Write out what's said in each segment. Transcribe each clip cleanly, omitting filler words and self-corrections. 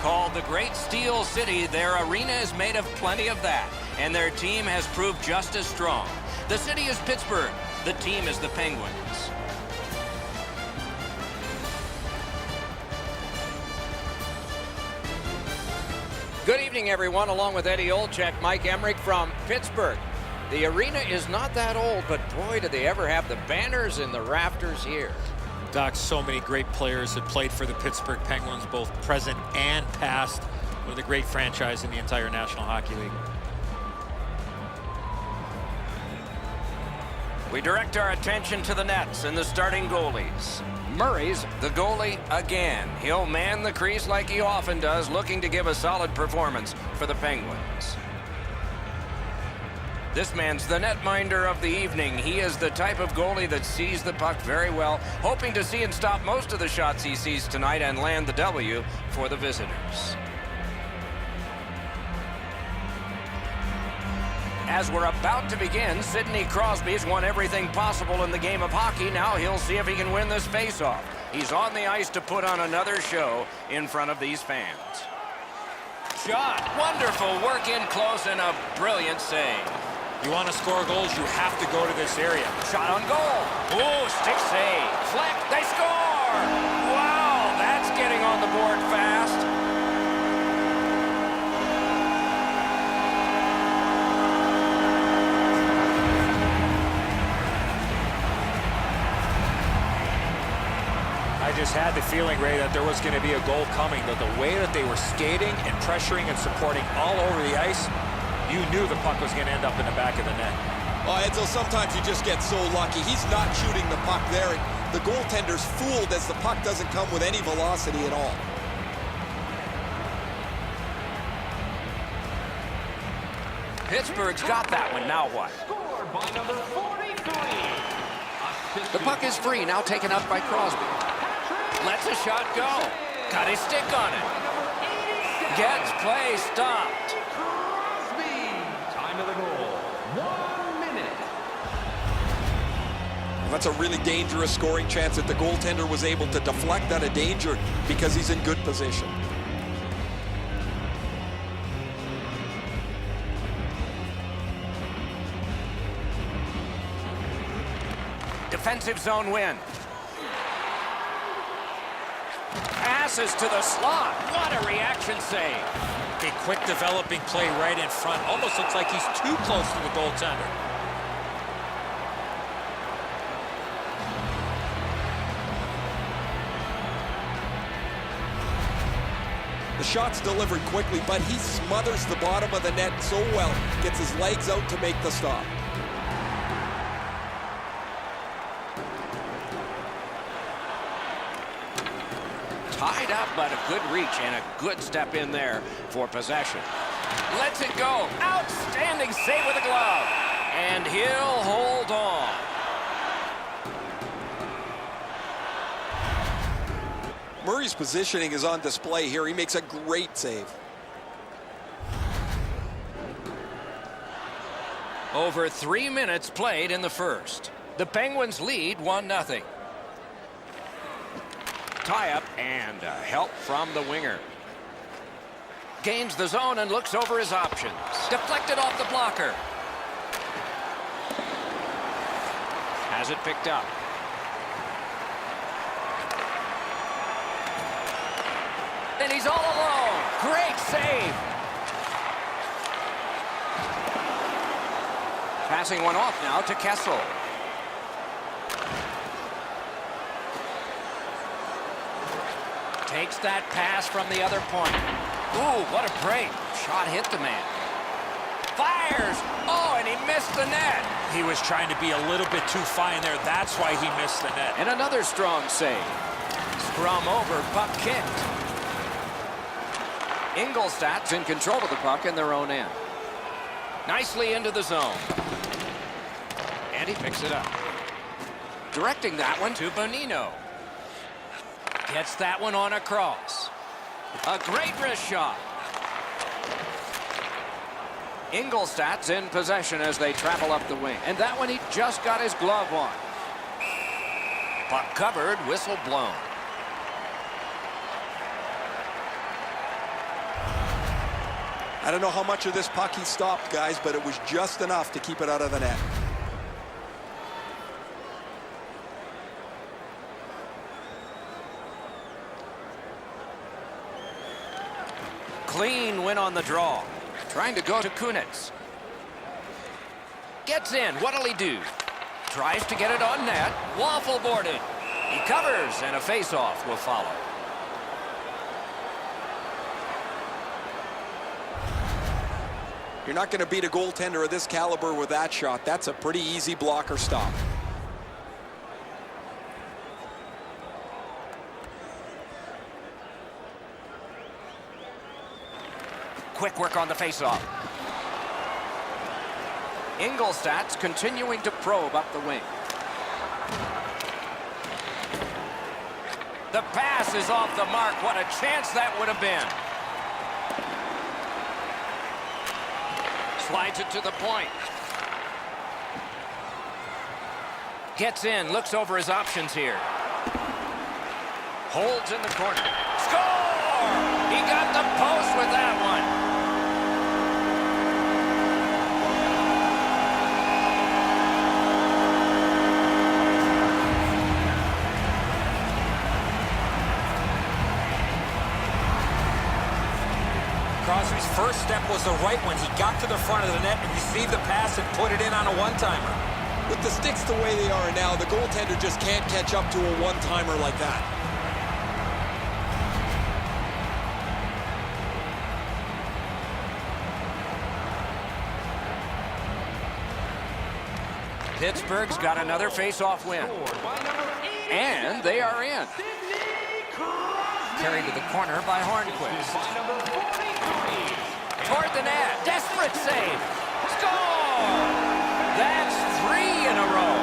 Called the Great Steel City, their arena is made of plenty of that, and their team has proved just as strong. The city is Pittsburgh. The team is the Penguins. Good evening, everyone. Along with Eddie Olczyk, Mike Emrick from Pittsburgh. The arena is not that old, but boy, do they ever have the banners in the rafters here. Doc, so many great players have played for the Pittsburgh Penguins, both present and past. One of the great franchise in the entire National Hockey League. We direct our attention to the nets and the starting goalies. Murray's the goalie again. He'll man the crease like he often does, looking to give a solid performance for the Penguins. This man's the netminder of the evening. He is the type of goalie that sees the puck very well, hoping to see and stop most of the shots he sees tonight and land the W for the visitors. As we're about to begin, Sidney Crosby's won everything possible in the game of hockey. Now he'll see if he can win this faceoff. He's on the ice to put on another show in front of these fans. Shot. Wonderful work in close and a brilliant save. You want to score goals, you have to go to this area. Shot on goal. Ooh, stick save. Flick. They score. Wow, that's getting on the board fast. I just had the feeling, Ray, that there was going to be a goal coming. That the way that they were skating and pressuring and supporting all over the ice, you knew the puck was going to end up in the back of the net. Oh, Edzo, sometimes you just get so lucky. He's not shooting the puck there. The goaltender's fooled as the puck doesn't come with any velocity at all. Pittsburgh's got that one. Now what? Scored by number 43. The puck is free, now taken up by Crosby. Lets a shot go. Got his stick on it. Gets play stopped. Crosby. Time of the goal. 1 minute. That's a really dangerous scoring chance that the goaltender was able to deflect out of danger because he's in good position. Defensive zone win. Passes to the slot. What a reaction save. A quick developing play right in front. Almost looks like he's too close to the goaltender. The shot's delivered quickly, but he smothers the bottom of the net so well. Gets his legs out to make the stop. Tied up, but a good reach and a good step in there for possession. Lets it go. Outstanding save with a glove. And he'll hold on. Murray's positioning is on display here. He makes a great save. Over 3 minutes played in the first. The Penguins lead 1-0. Tie-up and help from the winger. Gains the zone and looks over his options. Deflected off the blocker. Has it picked up. And he's all alone. Great save. Passing one off now to Kessel. Takes that pass from the other point. Ooh, what a break. Shot hit the man. Fires. Oh, and he missed the net. He was trying to be a little bit too fine there. That's why he missed the net. And another strong save. Scrum over, puck kicked. Ingolstadt's in control of the puck in their own end. Nicely into the zone. And he picks it up. Directing that one to Bonino. Gets that one on across. A great wrist shot. Ingolstadt's in possession as they travel up the wing. And that one he just got his glove on. Puck covered, whistle blown. I don't know how much of this puck he stopped, guys, but it was just enough to keep it out of the net. Clean win on the draw. Trying to go to Kunitz. Gets in. What'll he do? Tries to get it on net. Waffle boarded. He covers, and a face-off will follow. You're not going to beat a goaltender of this caliber with that shot. That's a pretty easy blocker stop. Quick work on the face-off. Ingolstadt's continuing to probe up the wing. The pass is off the mark. What a chance that would have been. Slides it to the point. Gets in, looks over his options here. Holds in the corner. Score! He got the post with that one. Crosby's first step was the right one. He got to the front of the net and received the pass and put it in on a one-timer. With the sticks the way they are now, the goaltender just can't catch up to a one-timer like that. Pittsburgh's got another face-off win. And they are in. Carried to the corner by Hornquist. Toward the net. Desperate save. Score! That's 3 in a row.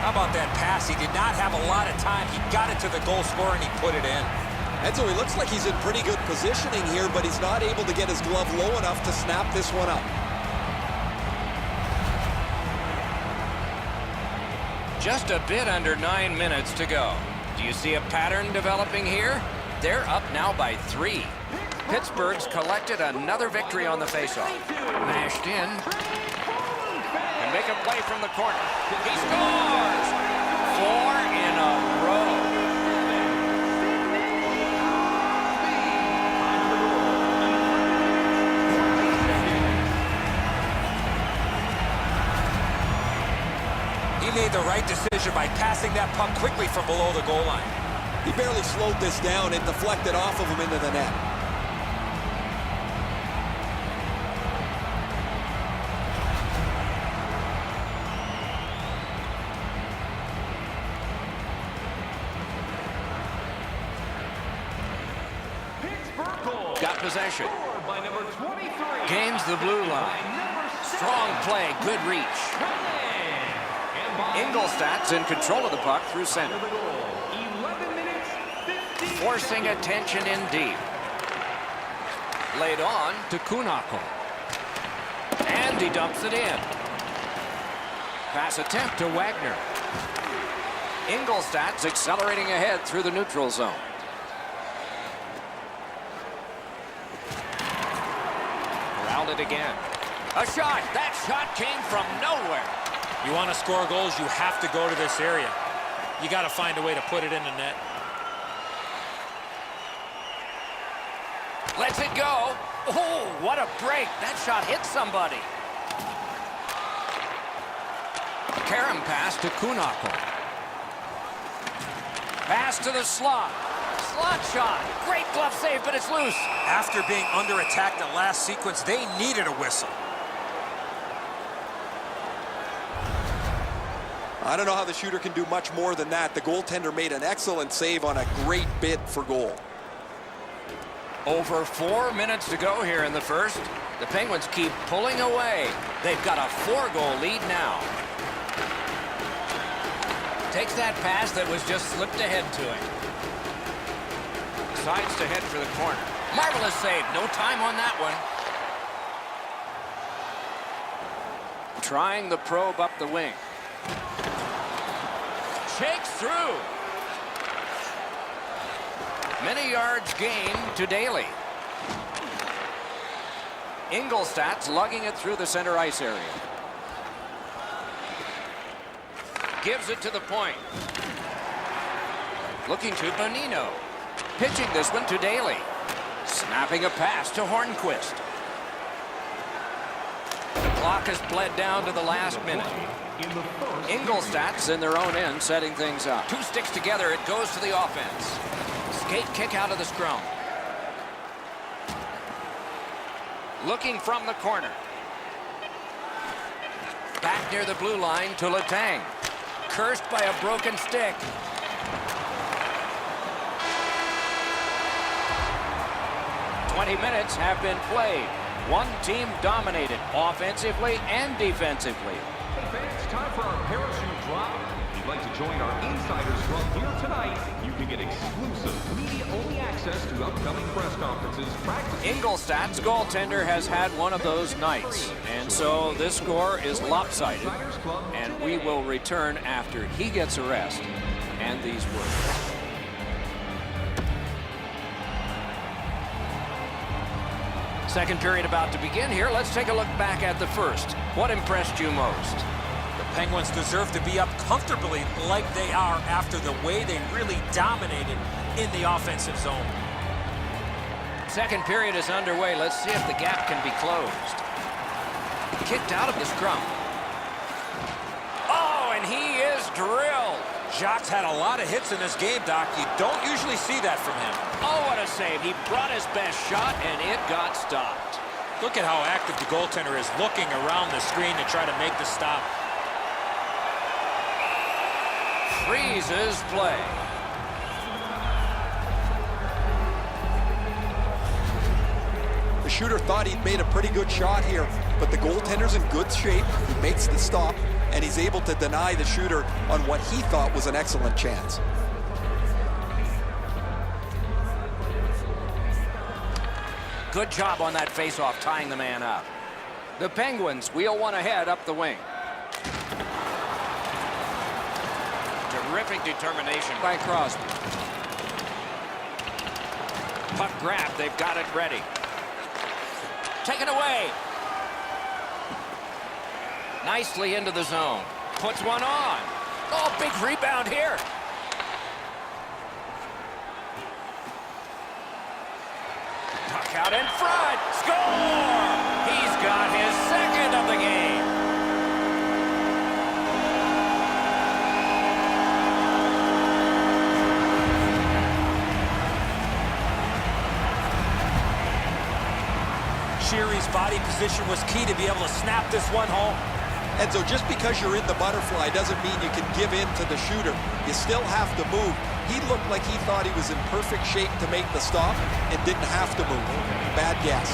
How about that pass? He did not have a lot of time. He got it to the goal scorer and he put it in. Enzo, he looks like he's in pretty good positioning here, but he's not able to get his glove low enough to snap this one up. Just a bit under 9 minutes to go. Do you see a pattern developing here? They're up now by 3. Pittsburgh's collected another victory on the faceoff. Mashed in. And make a play from the corner. He scores! 4 in a row. He made the right decision by passing that puck quickly from below the goal line. He barely slowed this down. It deflected off of him into the net. Got possession. Gains the blue line. Strong play, good reach. Ingolstadt's in control of the puck through center. Forcing attention in deep. Laid on to Kunakko. And he dumps it in. Pass attempt to Wagner. Ingolstadt's accelerating ahead through the neutral zone. Corralled it again. A shot. That shot came from nowhere. You want to score goals, you have to go to this area. You got to find a way to put it in the net. Lets it go. Oh, what a break. That shot hit somebody. Karam pass to Kunakko. Pass to the slot. Slot shot. Great glove save, but it's loose. After being under attack the last sequence, they needed a whistle. I don't know how the shooter can do much more than that. The goaltender made an excellent save on a great bid for goal. Over 4 minutes to go here in the first. The Penguins keep pulling away. They've got a 4-goal lead now. Takes that pass that was just slipped ahead to him. Decides to head for the corner. Marvelous save. No time on that one. trying the probe up the wing. Shakes through. Many yards gained to Daly. Ingolstadt's lugging it through the center ice area. Gives it to the point. Looking to Bonino. Pitching this one to Daly. Snapping a pass to Hornquist. The clock has bled down to the last minute. Ingolstadt's in their own end, setting things up. Two sticks together, it goes to the offense. Skate kick out of the scrum. Looking from the corner. Back near the blue line to Letang. Cursed by a broken stick. "20 minutes have been played. One team dominated offensively and defensively." Hey fans, time for our parachute drop. If you'd like to join our Insiders Club here tonight, you can get exclusive media-only access to upcoming press conferences, practice. Ingolstadt's goaltender has had one of those nights, and so this score is lopsided, and we will return after he gets a rest and these words. Second period about to begin here. Let's take a look back at the first. What impressed you most? The Penguins deserve to be up comfortably like they are after the way they really dominated in the offensive zone. Second period is underway. Let's see if the gap can be closed. Kicked out of the scrum. Oh, and he is drilled. Jacques had a lot of hits in this game, Doc. You don't usually see that from him. Oh, what a save. He brought his best shot, and it got stopped. Look at how active the goaltender is, looking around the screen to try to make the stop. Freezes play. The shooter thought he'd made a pretty good shot here, but the goaltender's in good shape. He makes the stop, and he's able to deny the shooter on what he thought was an excellent chance. Good job on that faceoff, tying the man up. The Penguins wheel one ahead up the wing. Terrific determination by Crosby. Puck grab, they've got it ready. Taken away. Nicely into the zone. Puts one on. Oh, big rebound here. Puck out in front. Score! He's got his second of the game. Sheary's body position was key to be able to snap this one home. And so just because you're in the butterfly doesn't mean you can give in to the shooter. You still have to move. He looked like he thought he was in perfect shape to make the stop and didn't have to move. Bad guess.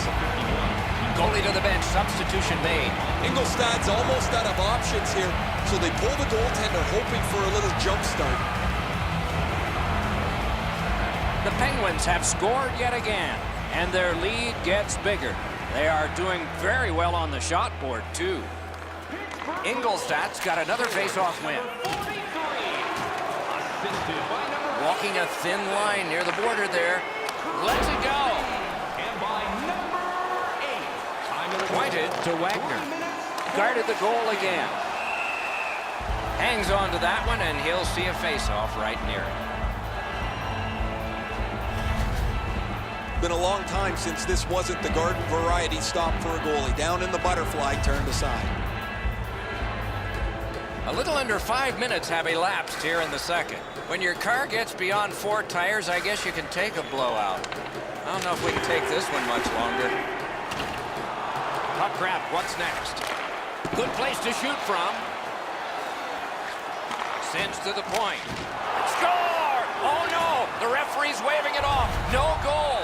Goalie to the bench, substitution made. Ingolstadt's almost out of options here, so they pull the goaltender hoping for a little jump start. The Penguins have scored yet again, and their lead gets bigger. They are doing very well on the shot board, too. Ingolstadt's got another face-off win. Walking a thin line near the border there. Lets it go. And by number 8, Pointed to Wagner. Guarded the goal again. Hangs on to that one, and he'll see a face-off right near it. Been a long time since this wasn't the garden variety stop for a goalie. Down in the butterfly, turned aside. A little under 5 minutes have elapsed here in the second. When your car gets beyond 4 tires, I guess you can take a blowout. I don't know if we can take this one much longer. Puck grab, what's next? Good place to shoot from. Sends to the point. Score! Oh no! The referee's waving it off. No goal.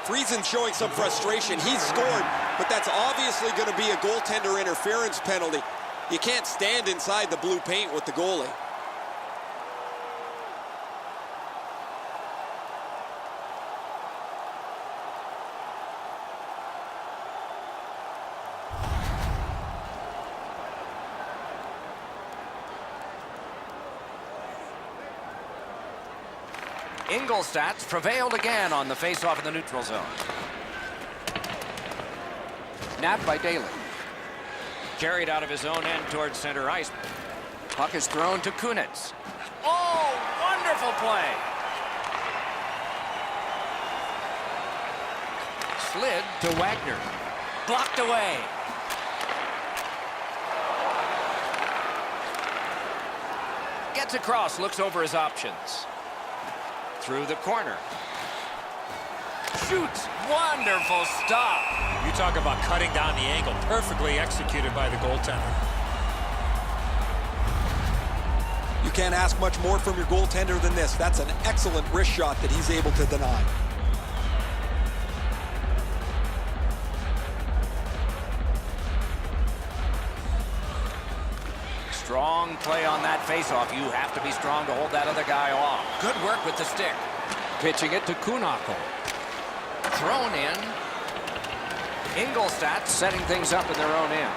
Friesen's showing some frustration. He's scored, but that's obviously going to be a goaltender interference penalty. You can't stand inside the blue paint with the goalie. Ingolstadt's prevailed again on the faceoff in the neutral zone. Napped by Daly. Carried out of his own end towards center ice. Puck is thrown to Kunitz. Oh, wonderful play. Slid to Wagner. Blocked away. Gets across, looks over his options. Through the corner. Shoots. Wonderful stop. You talk about cutting down the angle. Perfectly executed by the goaltender. You can't ask much more from your goaltender than this. That's an excellent wrist shot that he's able to deny. Strong play on that faceoff. You have to be strong to hold that other guy off. Good work with the stick. Pitching it to Kuhnhackl. Thrown in. Ingolstadt setting things up in their own end.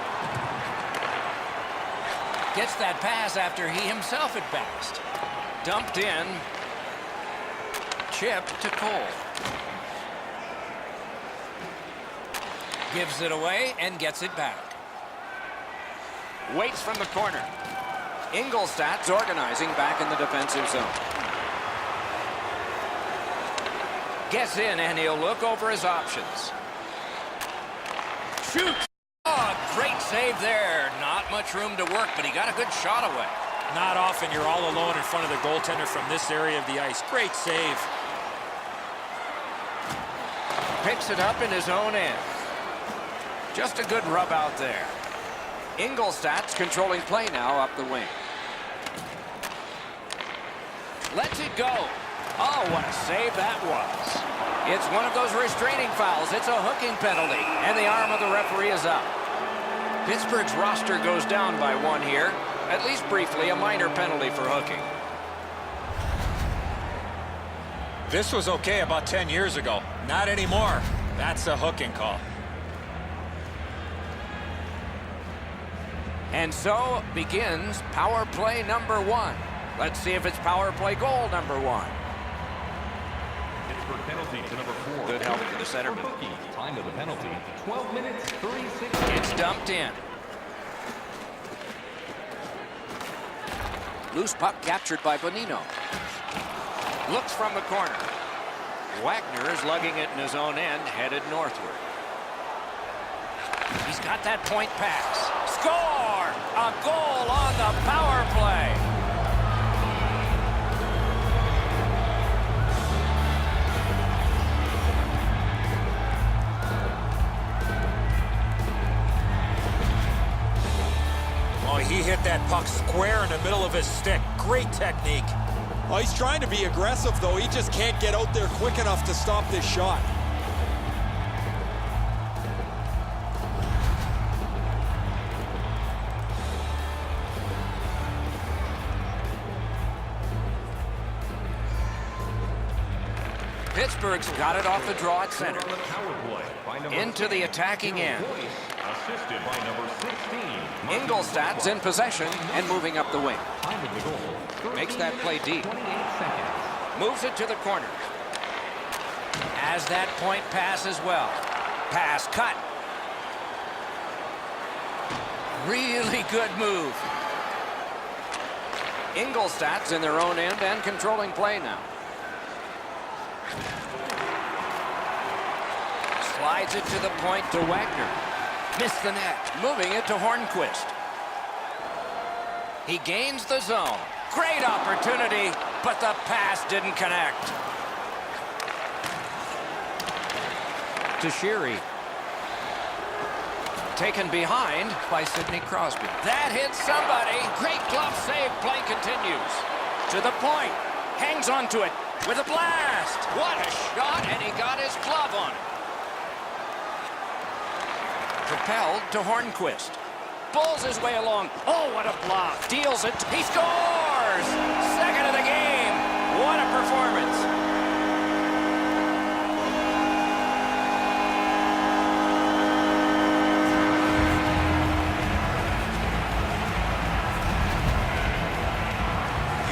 Gets that pass after he himself had passed. Dumped in. Chip to Cole. Gives it away and gets it back. Waits from the corner. Ingolstadt's organizing back in the defensive zone. Gets in and he'll look over his options. Shoots! Oh, great save there. Not much room to work, but he got a good shot away. Not often you're all alone in front of the goaltender from this area of the ice. Great save. Picks it up in his own end. Just a good rub out there. Ingolstadt's controlling play now up the wing. Lets it go. Oh, what a save that was. It's one of those restraining fouls. It's a hooking penalty, and the arm of the referee is up. Pittsburgh's roster goes down by one here. At least briefly, a minor penalty for hooking. This was okay about 10 years ago. Not anymore. That's a hooking call. And so begins power play number one. Let's see if it's power play goal number one. Pittsburgh penalty to number 4. Good help to the centerman. Time of the penalty, 12 minutes, 36. It's dumped in. Loose puck captured by Bonino. Looks from the corner. Wagner is lugging it in his own end, headed northward. He's got that point pass. Score! A goal on the power play. Oh, he hit that puck square in the middle of his stick. Great technique. Oh, he's trying to be aggressive, though. He just can't get out there quick enough to stop this shot. Pittsburgh's got it off the draw at center. Into the attacking end. Assisted by number 16. Ingolstadt's in possession and moving up the wing. Time of the goal, Makes that play deep. 28 seconds. Moves it to the corner. Has that point pass as well. Pass cut. Really good move. Ingolstadt's in their own end and controlling play now. Slides it to the point to Wagner. Missed the net. Moving it to Hornquist. He gains the zone. Great opportunity, but the pass didn't connect. To Sheary. Taken behind by Sidney Crosby. That hits somebody. Great glove save. Play continues. To the point. Hangs onto it with a blast. What a shot, and he got his glove on it. Propelled to Hornquist. Pulls his way along. Oh, what a block. Deals it. He scores! Second of the game. What a performance.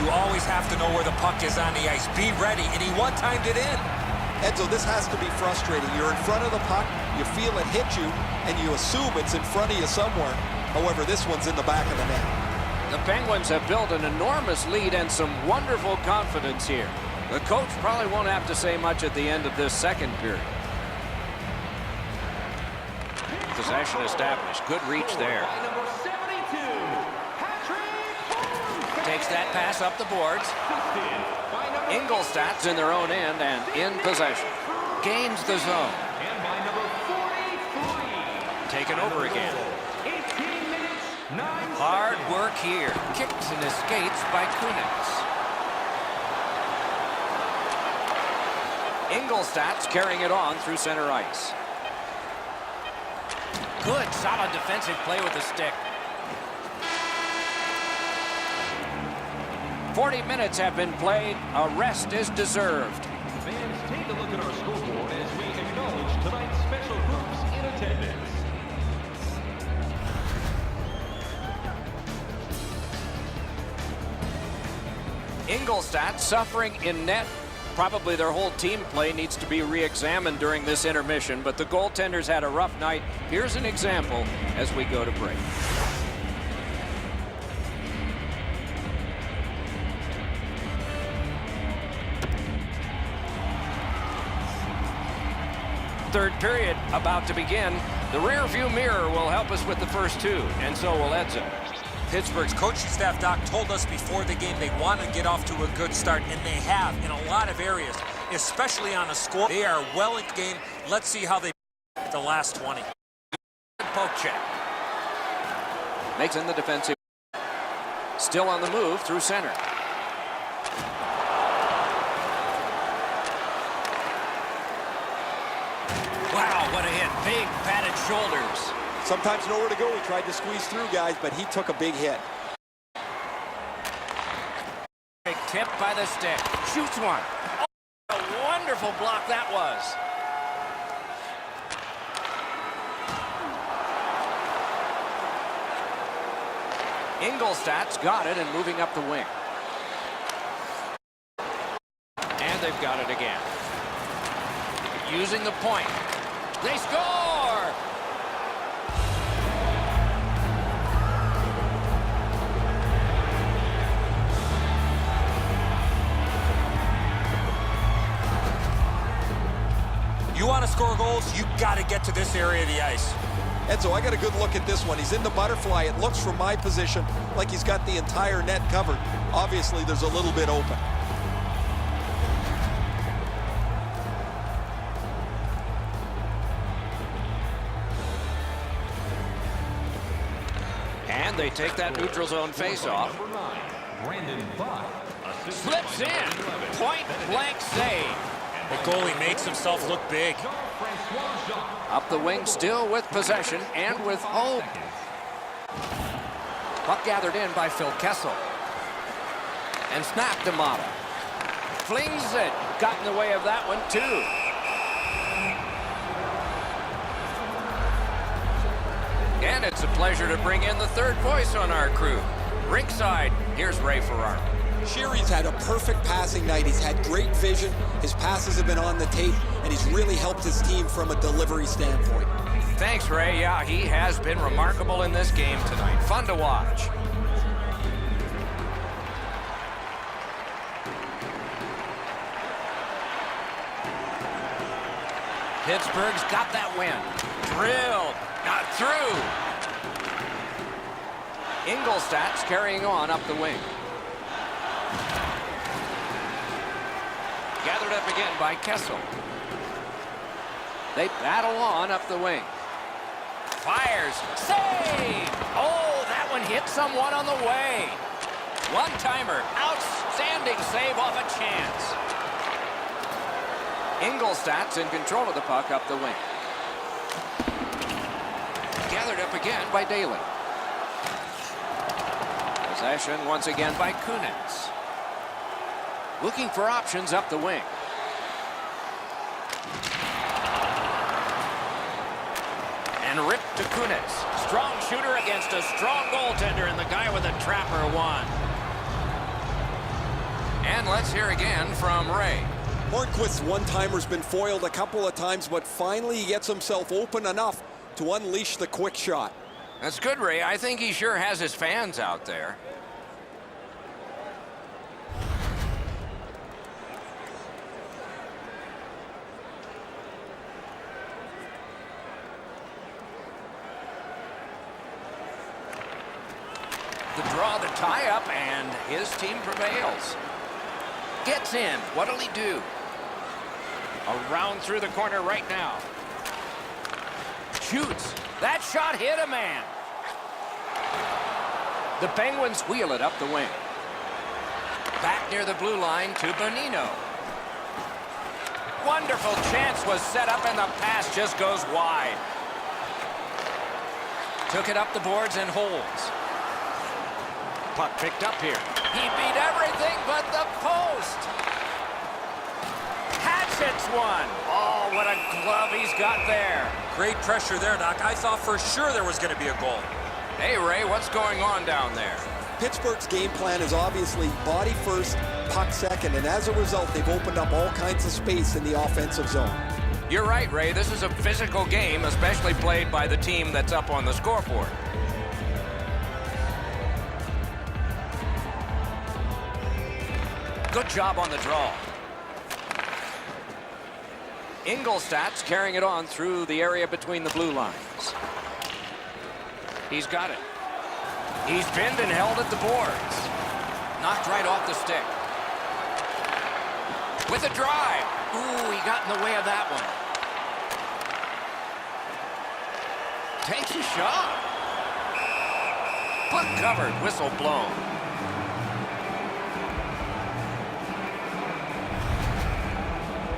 You always have to know where the puck is on the ice. Be ready, and he one-timed it in. Edzo, this has to be frustrating. You're in front of the puck, you feel it hit you, and you assume it's in front of you somewhere. However, this one's in the back of the net. The Penguins have built an enormous lead and some wonderful confidence here. The coach probably won't have to say much at the end of this second period. Possession established. Good reach there. By number 72, Patrick. Takes that pass up the boards. Ingolstadt's in their own end and in possession. Gains the zone. And by number 43. Taken over again. 18 minutes, 9 Hard seconds. work here. Kicks and escapes by Kunitz. Ingolstadt's carrying it on through center ice. Good, solid defensive play with the stick. 40 minutes have been played. A rest is deserved. Fans, take a look at our scoreboard as we acknowledge tonight's special groups in attendance. Ingolstadt suffering in net. Probably their whole team play needs to be re-examined during this intermission, but the goaltenders had a rough night. Here's an example as we go to break. Third period about to begin. The rear view mirror will help us with the first two, and so will Edzo. Pittsburgh's coaching staff, Doc, told us before the game they want to get off to a good start, and they have in a lot of areas, especially on the score. They are well in the game. Let's see how they the last 20. Poke check. Makes in the defensive. Still on the move through center. Wow, what a hit. Big padded shoulders. Sometimes nowhere to go. He tried to squeeze through, guys, but he took a big hit. Big tip by the stick. Shoots one. Oh, a wonderful block that was. Ingolstadt's got it and moving up the wing. And they've got it again. Using the point. They score! You want to score goals, you got to get to this area of the ice. Edzo, I got a good look at this one. He's in the butterfly. It looks from my position like he's got the entire net covered. Obviously, there's a little bit open. And they take that neutral zone face-off. Number 9, Brandon Buck. Slips in. Point blank save. The goalie makes himself look big. Up the wing, still with possession and with hope. Puck gathered in by Phil Kessel. And snapped to Mata. Flings it. Got in the way of that one, too. And it's a pleasure to bring in the third voice on our crew. Rinkside, here's Ray Ferraro. Sheary's had a perfect passing night. He's had great vision. His passes have been on the tape, and he's really helped his team from a delivery standpoint. Thanks, Ray. Yeah, he has been remarkable in this game tonight. Fun to watch. Pittsburgh's got that win. Drilled. Not through. Ingolstadt's carrying on up the wing. Gathered up again by Kessel. They battle on up the wing. Fires. Save! Oh, that one hit someone on the way. One-timer. Outstanding save off a chance. Ingolstadt's in control of the puck up the wing. Gathered up again by Daly. Possession once again by Kunitz. Looking for options up the wing. And ripped to Kunitz. Strong shooter against a strong goaltender, and the guy with a trapper won. And let's hear again from Ray. Hornquist's one-timer's been foiled a couple of times, but finally he gets himself open enough to unleash the quick shot. That's good, Ray. I think he sure has his fans out there. The draw, the tie-up, and his team prevails. Gets in. What'll he do? Around through the corner right now. Shoots. That shot hit a man. The Penguins wheel it up the wing. Back near the blue line to Bonino. Wonderful chance was set up, and the pass just goes wide. Took it up the boards and holds. Puck picked up here. He beat everything but the post. Hatchets one. Oh, what a glove he's got there. Great pressure there, Doc. I thought for sure there was going to be a goal. Hey, Ray, what's going on down there? Pittsburgh's game plan is obviously body first, puck second, and as a result, they've opened up all kinds of space in the offensive zone. You're right, Ray. This is a physical game, especially played by the team that's up on the scoreboard. Good job on the draw. Ingolstadt's carrying it on through the area between the blue lines. He's got it. He's pinned and held at the boards. Knocked right off the stick. With a drive. Ooh, he got in the way of that one. Takes a shot. Puck covered, whistle blown.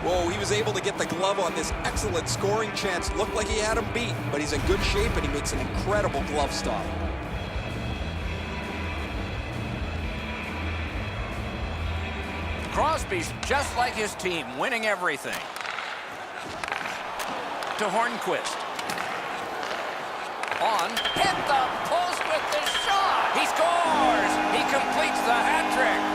Whoa, he was able to get the glove on this excellent scoring chance. Looked like he had him beat, but he's in good shape and he makes an incredible glove stop. Crosby's just like his team, winning everything. To Hornquist. On, hit the post with the shot. He scores. He completes the hat trick.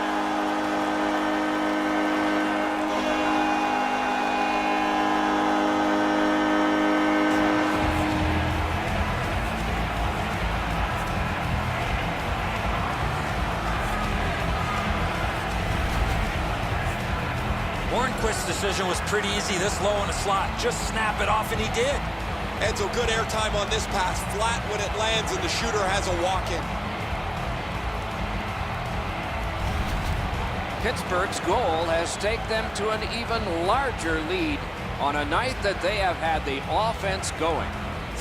Hornquist's decision was pretty easy this low in the slot. Just snap it off, and he did. Edzo, good airtime on this pass. Flat when it lands, and the shooter has a walk-in. Pittsburgh's goal has taken them to an even larger lead on a night that they have had the offense going.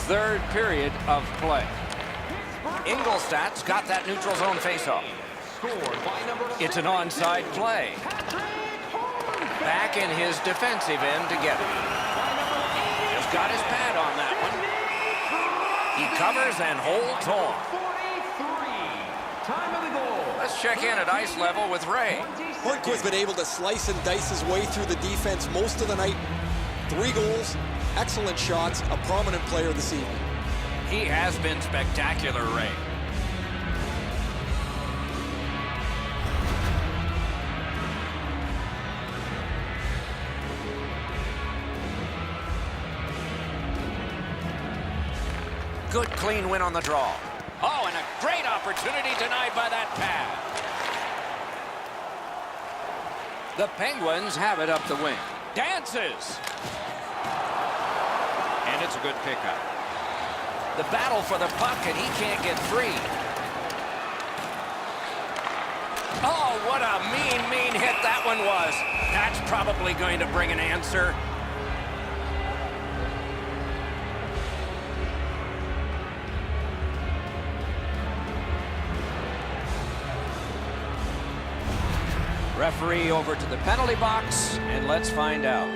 Third period of play. Ingolstadt's got that neutral zone faceoff. It's an onside play. Back in his defensive end to get it. Just got his pad on that one. He covers and holds on. Let's check in at ice level with Ray. Hornquist's been able to slice and dice his way through the defense most of the night. 3 goals, excellent shots, a prominent player this evening. He has been spectacular, Ray. Good clean win on the draw. Oh, and a great opportunity denied by that pad. The Penguins have it up the wing. Dances. And it's a good pickup. The battle for the puck, and he can't get free. Oh, what a mean hit that one was. That's probably going to bring an answer. Referee over to the penalty box, and let's find out.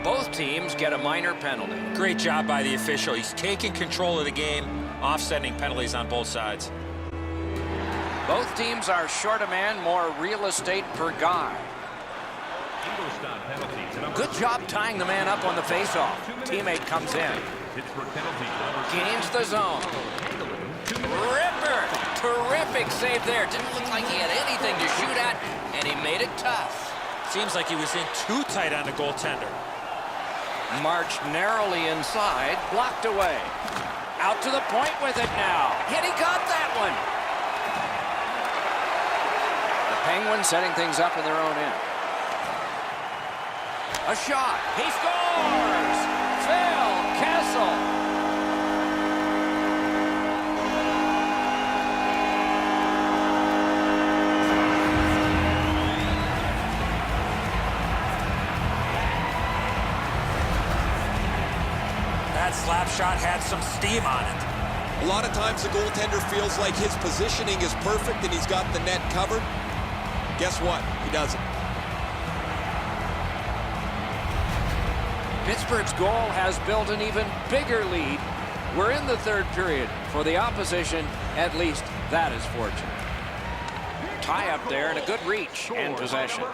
Both teams get a minor penalty. Great job by the official. He's taking control of the game, offsetting penalties on both sides. Both teams are short a man, more real estate per guy. Good job tying the man up on the faceoff. Teammate comes in. Gains the zone. Ripper Terrific save there. Didn't look like he had anything to shoot at, and he made it tough. Seems like he was in too tight on the goaltender. Marched narrowly inside, blocked away. Out to the point with it now. He got that one. The Penguins setting things up in their own end. A shot. He scores! Phil Kessel. That slap shot had some steam on it. A lot of times the goaltender feels like his positioning is perfect and he's got the net covered. Guess what? He doesn't. Pittsburgh's goal has built an even bigger lead. We're in the third period. For the opposition, at least that is fortunate. Tie up there and a good reach and possession.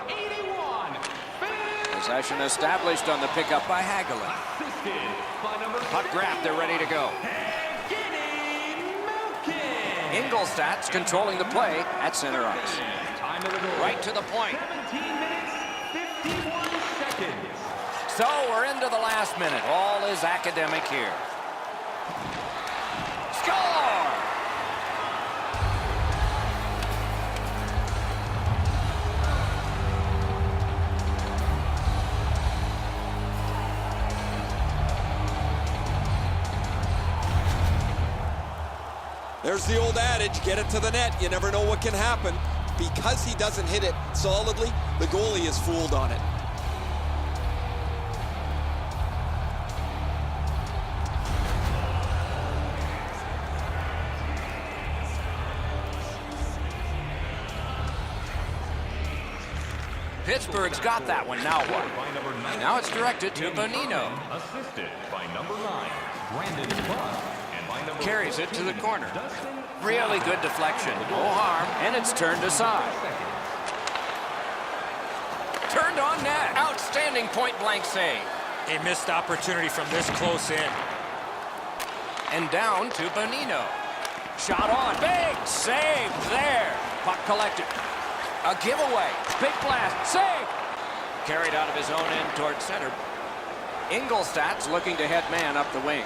Possession established on the pickup by Hagelin. Puck grabbed, they're ready to go. Ingolstadt's controlling the play at center ice. Right to the point. 17 minutes, 51 seconds. So we're into the last minute. All is academic here. Score! There's the old adage, get it to the net. You never know what can happen. Because he doesn't hit it solidly, the goalie is fooled on it. Pittsburgh's got that one. Now what? By number 9. Now it's directed to Bonino. Assisted by number 9, Brandon Buss. And by number Carries it to the 14, corner. Dustin. Really good deflection. No harm. And it's turned aside. Turned on net. Outstanding point-blank save. A missed opportunity from this close in. And down to Bonino. Shot on. Big save there. Puck collected. A giveaway. Big blast. Save. Carried out of his own end toward center. Ingolstadt's looking to head man up the wing.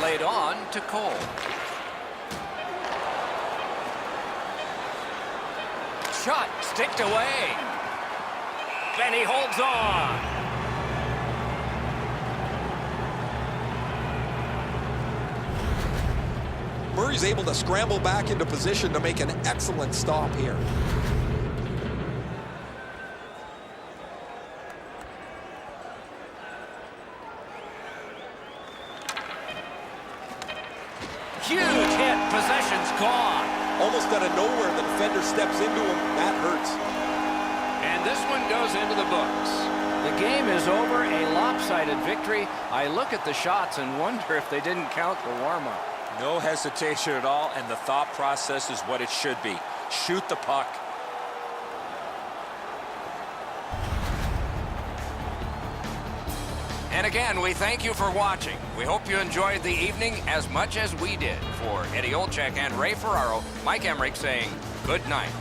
Laid on to Cole. Shot. Sticked away. Benny holds on. Murray's able to scramble back into position to make an excellent stop here. Huge hit. Possession's gone. Almost out of nowhere, the defender steps into him. That hurts. And this one goes into the books. The game is over. A lopsided victory. I look at the shots and wonder if they didn't count the warm-up. No hesitation at all, and the thought process is what it should be. Shoot the puck. And again, we thank you for watching. We hope you enjoyed the evening as much as we did. For Eddie Olczyk and Ray Ferraro, Mike Emmerich saying good night.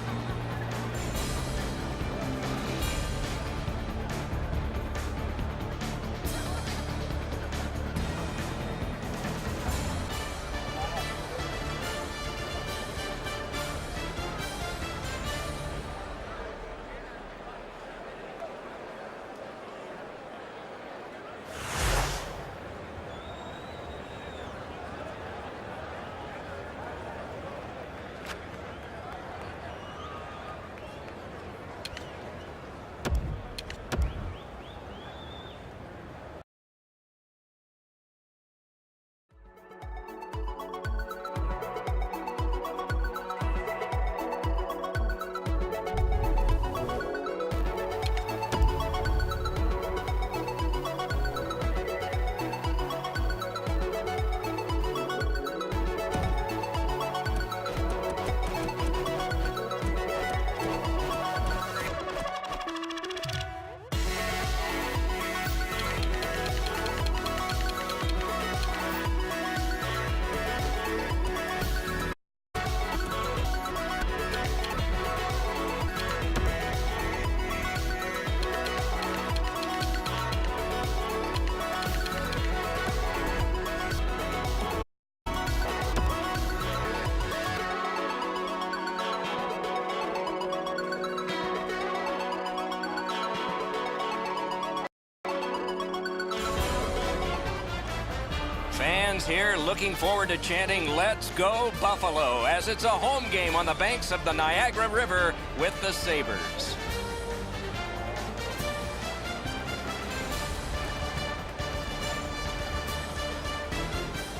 fans here looking forward to chanting "Let's go Buffalo" as it's a home game on the banks of the Niagara River with the Sabres.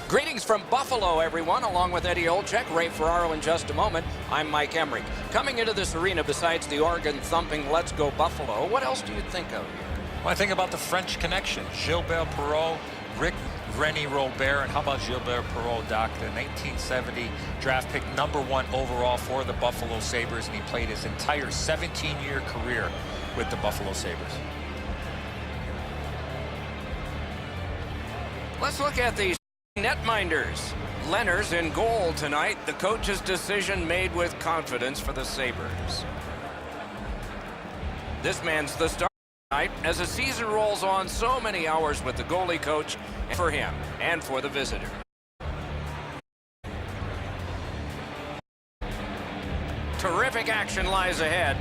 Greetings from Buffalo, everyone, along with Eddie Olczyk, Ray Ferraro in just a moment. I'm Mike Emrick. Coming into this arena, besides the organ-thumping "Let's go Buffalo," what else do you think of here? Well, I think about the French connection. Gilbert Perreault, René Robert, and how about Gilbert Perreault, Doc, the 1970 draft pick, #1 overall for the Buffalo Sabres, and he played his entire 17-year career with the Buffalo Sabres. Let's look at these netminders. Lehner's in goal tonight. The coach's decision made with confidence for the Sabres. This man's the star tonight as the season rolls on. So many hours with the goalie coach for him and for the visitor. Terrific action lies ahead.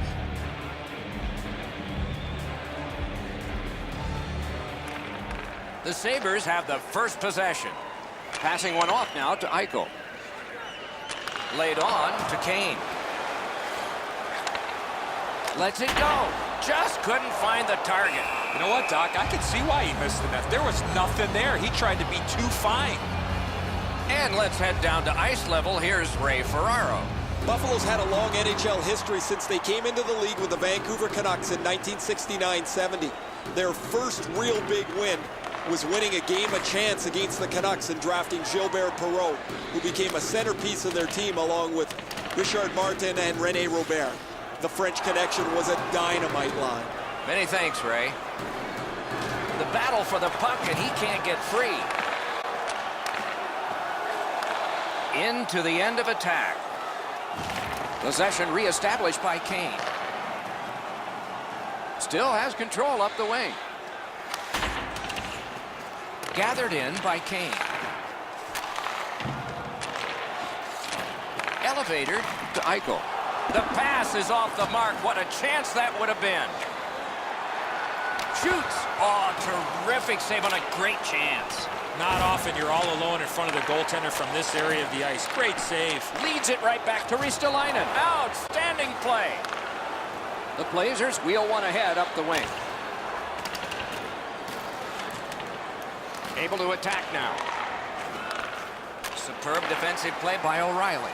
The Sabres have the first possession. Passing one off now to Eichel. Laid on to Kane. Lets it go. Just couldn't find the target. You know what, Doc? I can see why he missed the net. There was nothing there. He tried to be too fine. And let's head down to ice level. Here's Ray Ferraro. Buffalo's had a long NHL history since they came into the league with the Vancouver Canucks in 1969-70. Their first real big win was winning a game of chance against the Canucks and drafting Gilbert Perreault, who became a centerpiece of their team along with Richard Martin and René Robert. The French connection was a dynamite line. Many thanks, Ray. The battle for the puck, and he can't get free. Into the end of attack. Possession reestablished by Kane. Still has control up the wing. Gathered in by Kane. Elevator to Eichel. The pass is off the mark. What a chance that would have been. Shoots. Oh, terrific save on a great chance. Not often you're all alone in front of the goaltender from this area of the ice. Great save. Leads it right back to Ristolainen. Outstanding play. The Blazers wheel one ahead up the wing. Able to attack now. Superb defensive play by O'Reilly.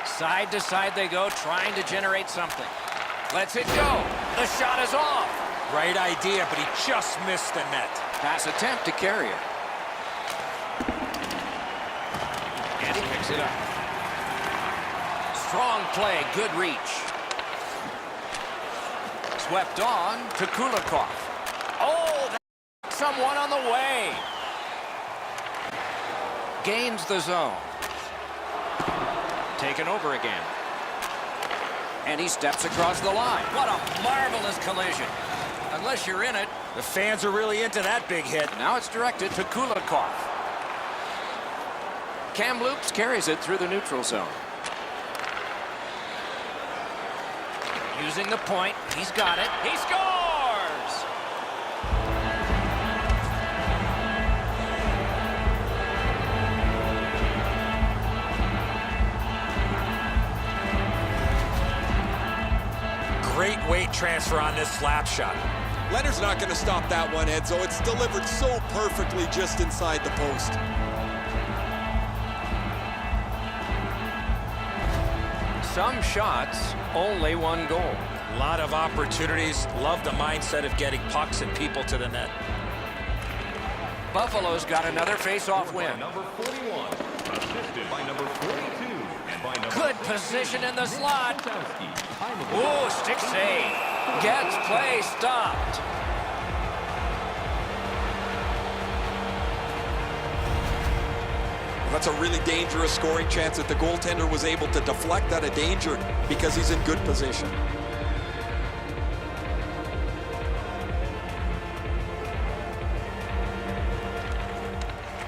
Side to side they go, trying to generate something. Lets it go. The shot is off. Right idea, but he just missed the net. Pass attempt to Carrier. And he picks it up. Strong play, good reach. Swept on to Kulikov. Oh, that's someone on the way. Gains the zone. Taken over again. And he steps across the line. What a marvelous collision. Unless you're in it. The fans are really into that big hit. Now it's directed to Kulikov. Kamloops carries it through the neutral zone. Using the point. He's got it. He scores! Great weight transfer on this slap shot. Leonard's not going to stop that one, Edzo. It's delivered so perfectly just inside the post. Some shots, only one goal. A lot of opportunities. Love the mindset of getting pucks and people to the net. Buffalo's got another face-off win. Number 41, assisted by number 42, and by number Good position in the slot. Ooh, stick save. Gets play stopped. That's a really dangerous scoring chance that the goaltender was able to deflect out of danger because he's in good position.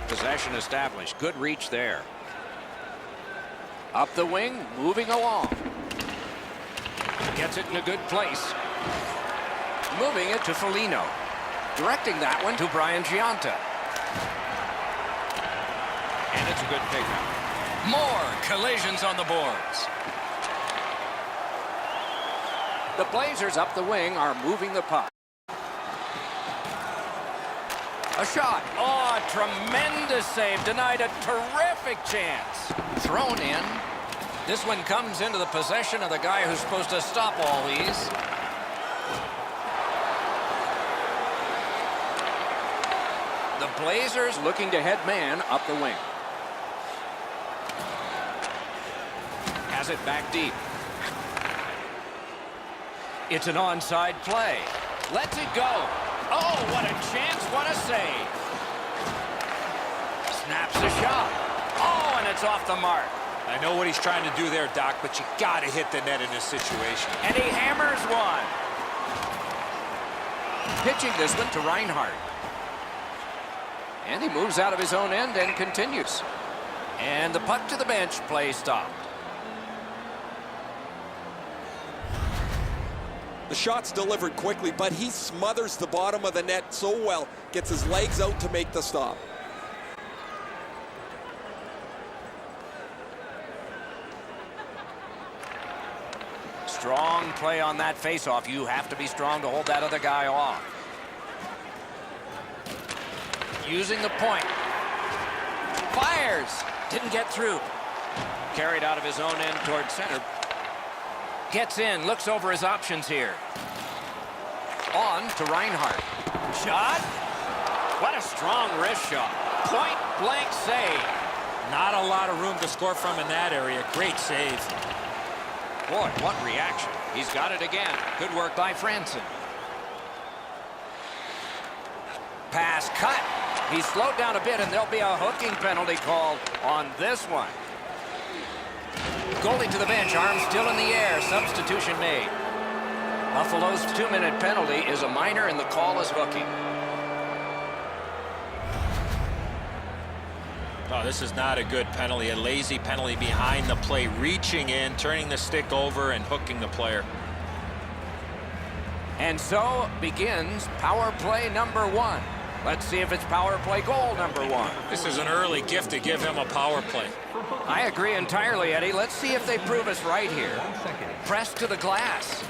Possession established. Good reach there. Up the wing, moving along. Gets it in a good place. Moving it to Foligno. Directing that one to Brian Gionta. And it's a good pickup. More collisions on the boards. The Blazers up the wing are moving the puck. A shot. Oh, a tremendous save. Denied a terrific chance. Thrown in. This one comes into the possession of the guy who's supposed to stop all these. The Blazers looking to head man up the wing. Has it back deep. It's an onside play. Lets it go. Oh, what a chance, what a save. Snaps the shot. Oh, and it's off the mark. I know what he's trying to do there, Doc, but you got to hit the net in this situation. And he hammers one. Pitching this one to Reinhart. And he moves out of his own end and continues. And the puck to the bench, play stopped. The shot's delivered quickly, but he smothers the bottom of the net so well, gets his legs out to make the stop. Strong play on that faceoff. You have to be strong to hold that other guy off. Using the point. Fires. Didn't get through. Carried out of his own end towards center. Gets in, looks over his options here. On to Reinhart. Shot. What a strong wrist shot. Point blank save. Not a lot of room to score from in that area. Great save. Boy, what reaction. He's got it again. Good work by Franson. Pass cut. He's slowed down a bit, and there'll be a hooking penalty called on this one. Goalie to the bench, arms still in the air. Substitution made. Buffalo's 2-minute penalty is a minor, and the call is hooking. Oh, this is not a good penalty. A lazy penalty behind the play, reaching in, turning the stick over, and hooking the player. And so begins power play number 1. Let's see if it's power play goal number 1. This is an early gift to give him a power play. I agree entirely, Eddie. Let's see if they prove us right here. Press to the glass.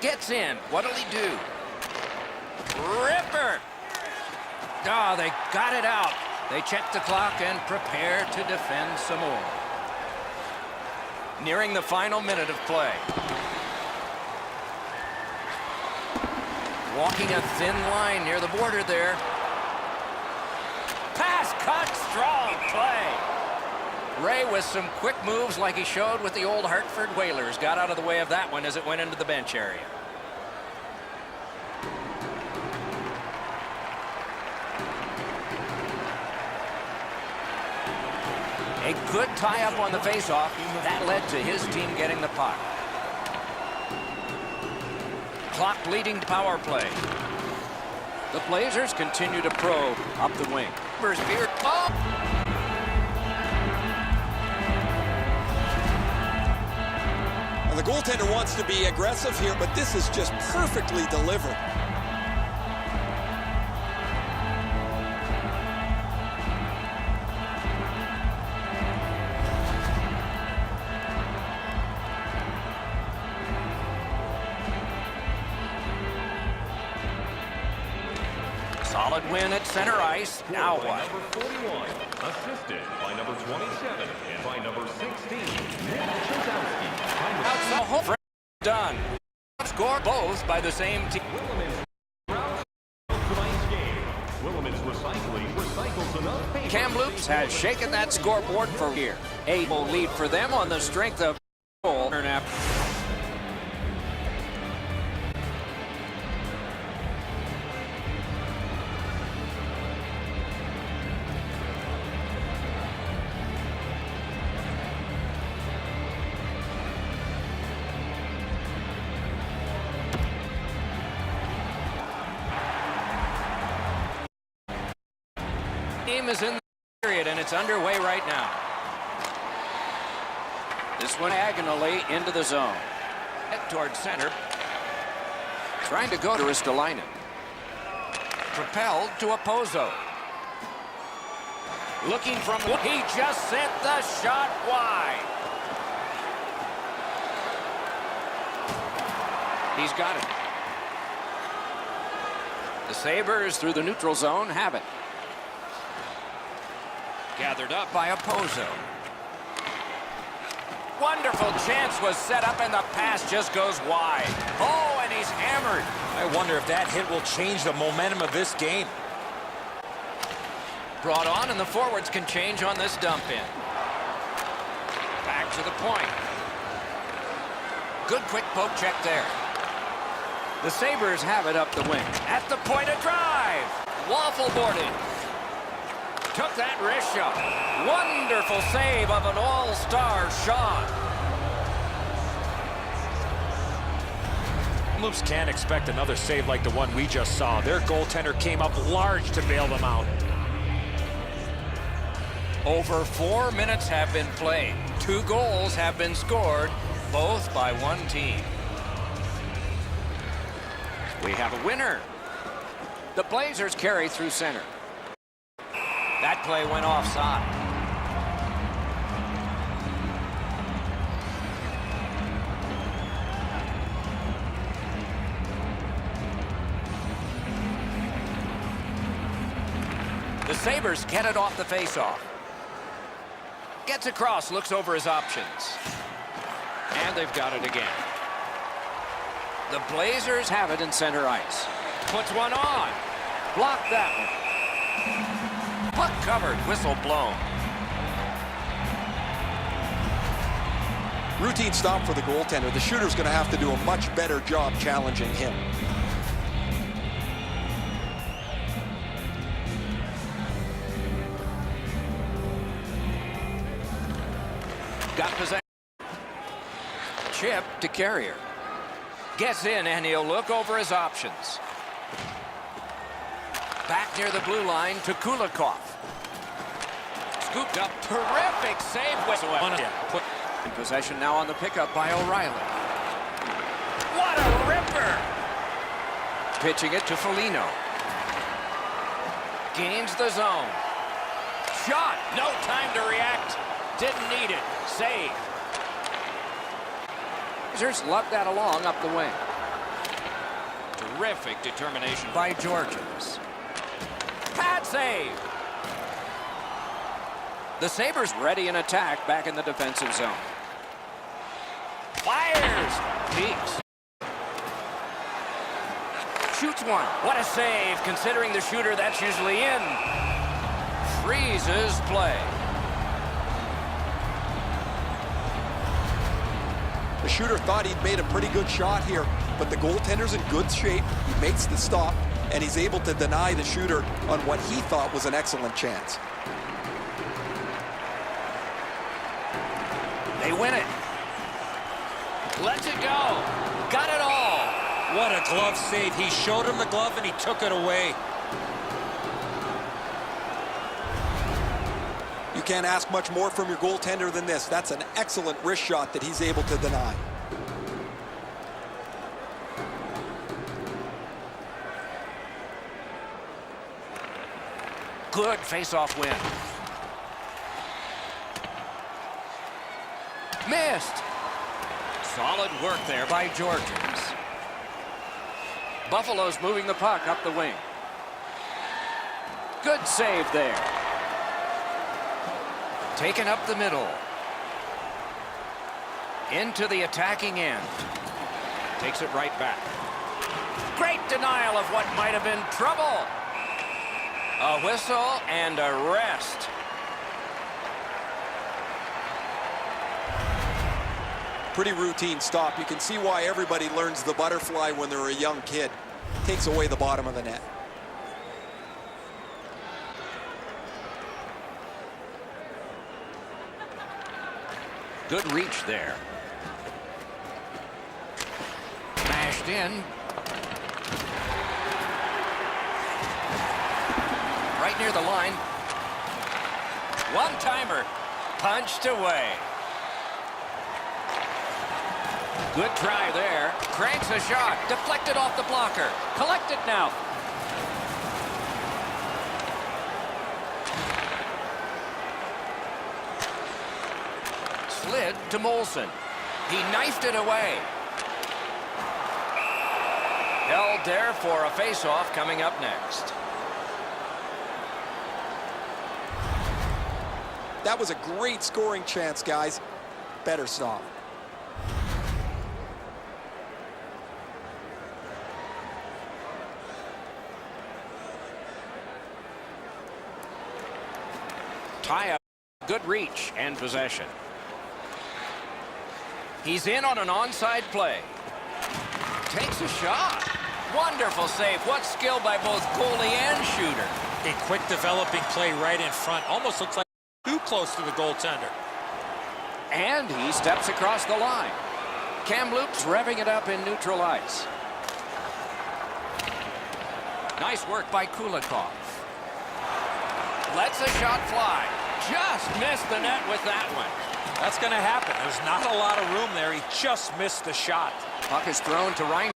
Gets in. What'll he do? Ripper! Oh, they got it out. They check the clock and prepare to defend some more. Nearing the final minute of play. Walking a thin line near the border there. Pass cut, strong play. Ray with some quick moves like he showed with the old Hartford Whalers. Got out of the way of that one as it went into the bench area. A good tie-up on the faceoff. That led to his team getting the puck. Clock leading to power play. The Blazers continue to probe up the wing. Oh! And the goaltender wants to be aggressive here, but this is just perfectly delivered. Solid win at center ice. Now what? Number 41, assisted by number 27 and by number 16, Nick Chazowski. That's the whole done. Score both by the same team. Tonight's game. Willemins Recycling recycles enough paper. Kamloops has shaken that scoreboard for a year. A will lead for them on the strength of goal. Game is in the period, and it's underway right now. This one diagonally into the zone. Head towards center. Trying to go to Ristolainen. propelled to a Pozo. Looking from... He just sent the shot wide. He's got it. The Sabres through the neutral zone have it. Gathered up by a Pozo. Wonderful chance was set up and the pass just goes wide. Oh, and he's hammered. I wonder if that hit will change the momentum of this game. Brought on, and the forwards can change on this dump in. Back to the point. Good quick poke check there. The Sabres have it up the wing. At the point of drive. Waffle boarded. Took that wrist shot. Wonderful save of an all-star shot. Moose can't expect another save like the one we just saw. Their goaltender came up large to bail them out. Over 4 minutes have been played. 2 goals have been scored, both by one team. We have a winner. The Blazers carry through center. That play went offside. The Sabres get it off the faceoff. Gets across, looks over his options. And they've got it again. The Blazers have it in center ice. Puts one on. Blocked that one. Puck covered, whistle blown. Routine stop for the goaltender. The shooter's going to have to do a much better job challenging him. Got possession. Chip to Carrier. Gets in, and he'll look over his options. Back near the blue line to Kulikov. Scooped up. Terrific save. Put in possession now on the pickup by O'Reilly. What a ripper! Pitching it to Foligno. Gains the zone. Shot. No time to react. Didn't need it. Save. Blazers lug that along up the wing. Terrific determination by Georgians. Pad save. The Sabres ready in attack back in the defensive zone. Fires. Peaks. Shoots one. What a save considering the shooter that's usually in. Freezes play. The shooter thought he'd made a pretty good shot here, but the goaltender's in good shape. He makes the stop, and he's able to deny the shooter on what he thought was an excellent chance. They win it. Lets it go. Got it all. What a glove save. He showed him the glove, and he took it away. You can't ask much more from your goaltender than this. That's an excellent wrist shot that he's able to deny. Good face-off win. Missed. Solid work there by Georgians. Buffalo's moving the puck up the wing. Good save there. Taken up the middle. Into the attacking end. Takes it right back. Great denial of what might have been trouble. A whistle and a rest. Pretty routine stop. You can see why everybody learns the butterfly when they're a young kid. Takes away the bottom of the net. Good reach there. Mashed in. Right near the line. One-timer. Punched away. Good try there. Cranks a shot. Deflected off the blocker. Collected now. slid to Molson. He knifed it away. Held there for a face-off coming up next. That was a great scoring chance, guys. Better stop. Tie up. Good reach and possession. He's in on an onside play. Takes a shot. Wonderful save. What skill by both goalie and shooter. A quick developing play right in front. Almost looks like too close to the goaltender. And he steps across the line. Kamloops revving it up in neutral ice. Nice work by Kulikov. Lets a shot fly. Just missed the net with that one. That's going to happen. There's not a lot of room there. He just missed the shot. Puck is thrown to Ryan.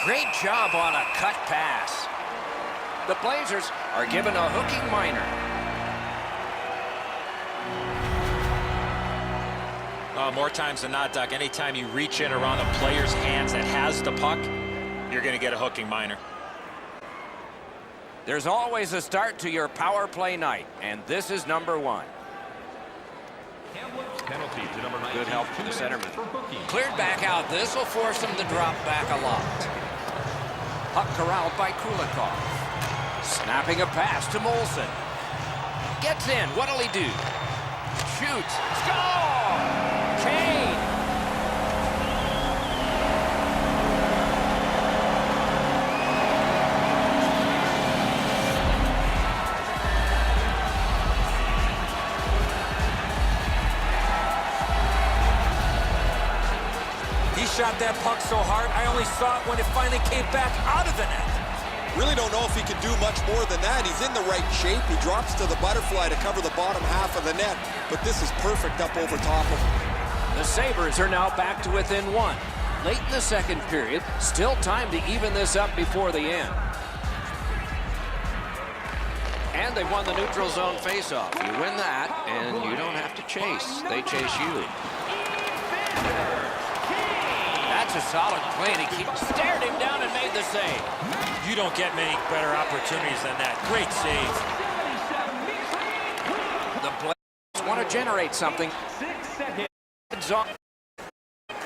Great job on a cut pass. The Blazers are given a hooking minor. More times than not, Doc, anytime you reach in around a player's hands that has the puck, you're going to get a hooking minor. There's always a start to your power play night, and this is number one. Penalty to number 19. Good help from the 2 centerman. minutes for booking. Cleared back out. This will force him to drop back a lot. Puck corralled by Kulikov. Snapping a pass to Molson. Gets in. What'll he do? Shoots. Score! Kane! He shot that puck so hard, I only saw it when it finally came back out of the net. Really don't know if he can do much more than that. He's in the right shape. He drops to the butterfly to cover the bottom half of the net. But this is perfect up over top of him. The Sabres are now back to within one. Late in the second period, still time to even this up before the end. And they've won the neutral zone faceoff. You win that, and you don't have to chase. They chase you. That's a solid play to keep. Stared him down and made the save. You don't get many better opportunities than that. Great save. The Blazers want to generate something. 6 seconds.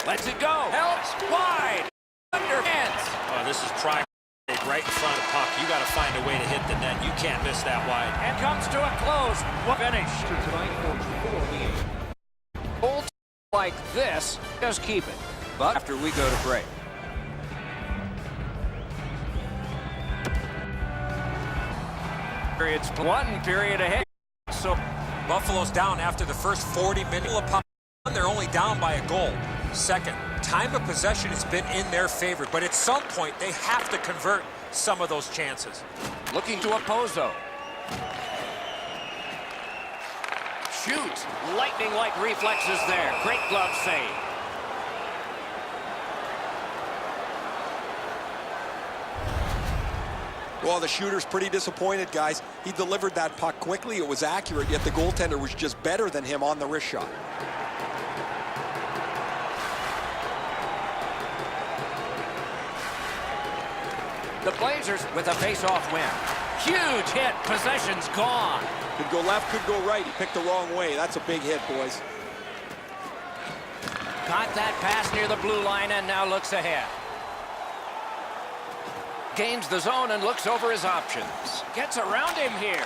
Lets it go. Helps wide. Underhands. Oh, this is prime right in front of the puck. You got to find a way to hit the net. You can't miss that wide. And comes to a close. Finish. Tonight for 4 games. Old like this, just keep it. But after we go to break. It's one period ahead. So Buffalo's down after the first 40 minutes. They're only down by a goal. Second, time of possession has been in their favor, but at some point they have to convert some of those chances. looking to Opposo. Shoots. Lightning-like reflexes there. Great glove save. Well, the shooter's pretty disappointed, guys. He delivered that puck quickly. It was accurate, yet the goaltender was just better than him on the wrist shot. The Blazers with a face-off win. Huge hit. Possession's gone. Could go left, could go right. He picked the wrong way. That's a big hit, boys. Got that pass near the blue line and now looks ahead. Gains the zone and looks over his options. Gets around him here.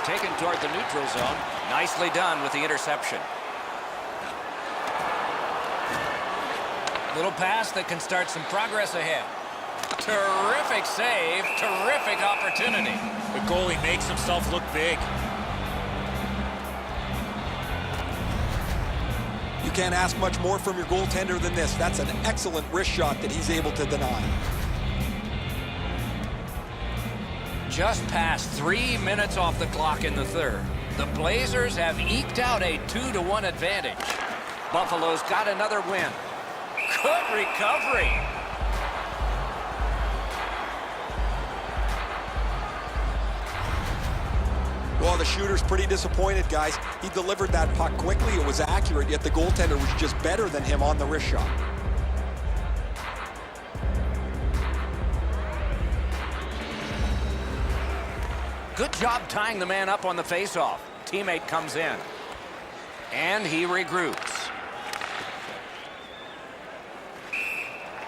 Taken toward the neutral zone. Nicely done with the interception. Little pass that can start some progress ahead. Terrific save. Terrific opportunity. The goalie makes himself look big. You can't ask much more from your goaltender than this. That's an excellent wrist shot that he's able to deny. Just past 3 minutes off the clock in the third. The Blazers have eked out a 2-1 advantage. Buffalo's got another win. Good recovery. Well, the shooter's pretty disappointed, guys. He delivered that puck quickly. It was accurate, yet the goaltender was just better than him on the wrist shot. Good job tying the man up on the faceoff. Teammate comes in. And he regroups.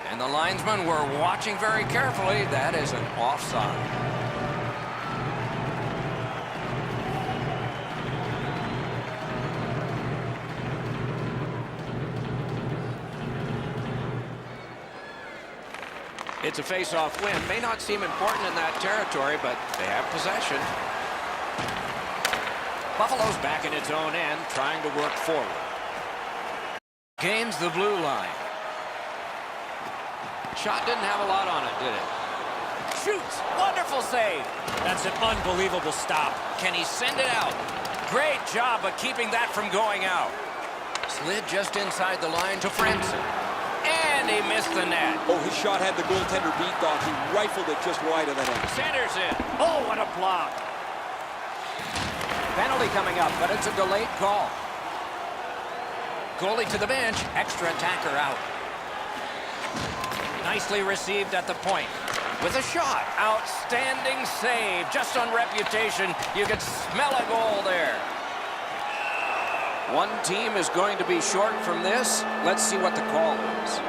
And the linesmen were watching very carefully. That is an offside. It's a face-off win. May not seem important in that territory, but they have possession. Buffalo's back in its own end, trying to work forward. Gains the blue line. Shot didn't have a lot on it, did it? Shoots. Wonderful save. That's an unbelievable stop. Can he send it out? Great job of keeping that from going out. Slid just inside the line to Franson. And he missed the net. Oh, his shot had the goaltender beat, Doc. He rifled it just wide of the net. Centers it. Oh, what a block. Penalty coming up, but it's a delayed call. Goalie to the bench. Extra attacker out. Nicely received at the point. With a shot. Outstanding save. Just on reputation, you could smell a goal there. One team is going to be short from this. Let's see what the call is.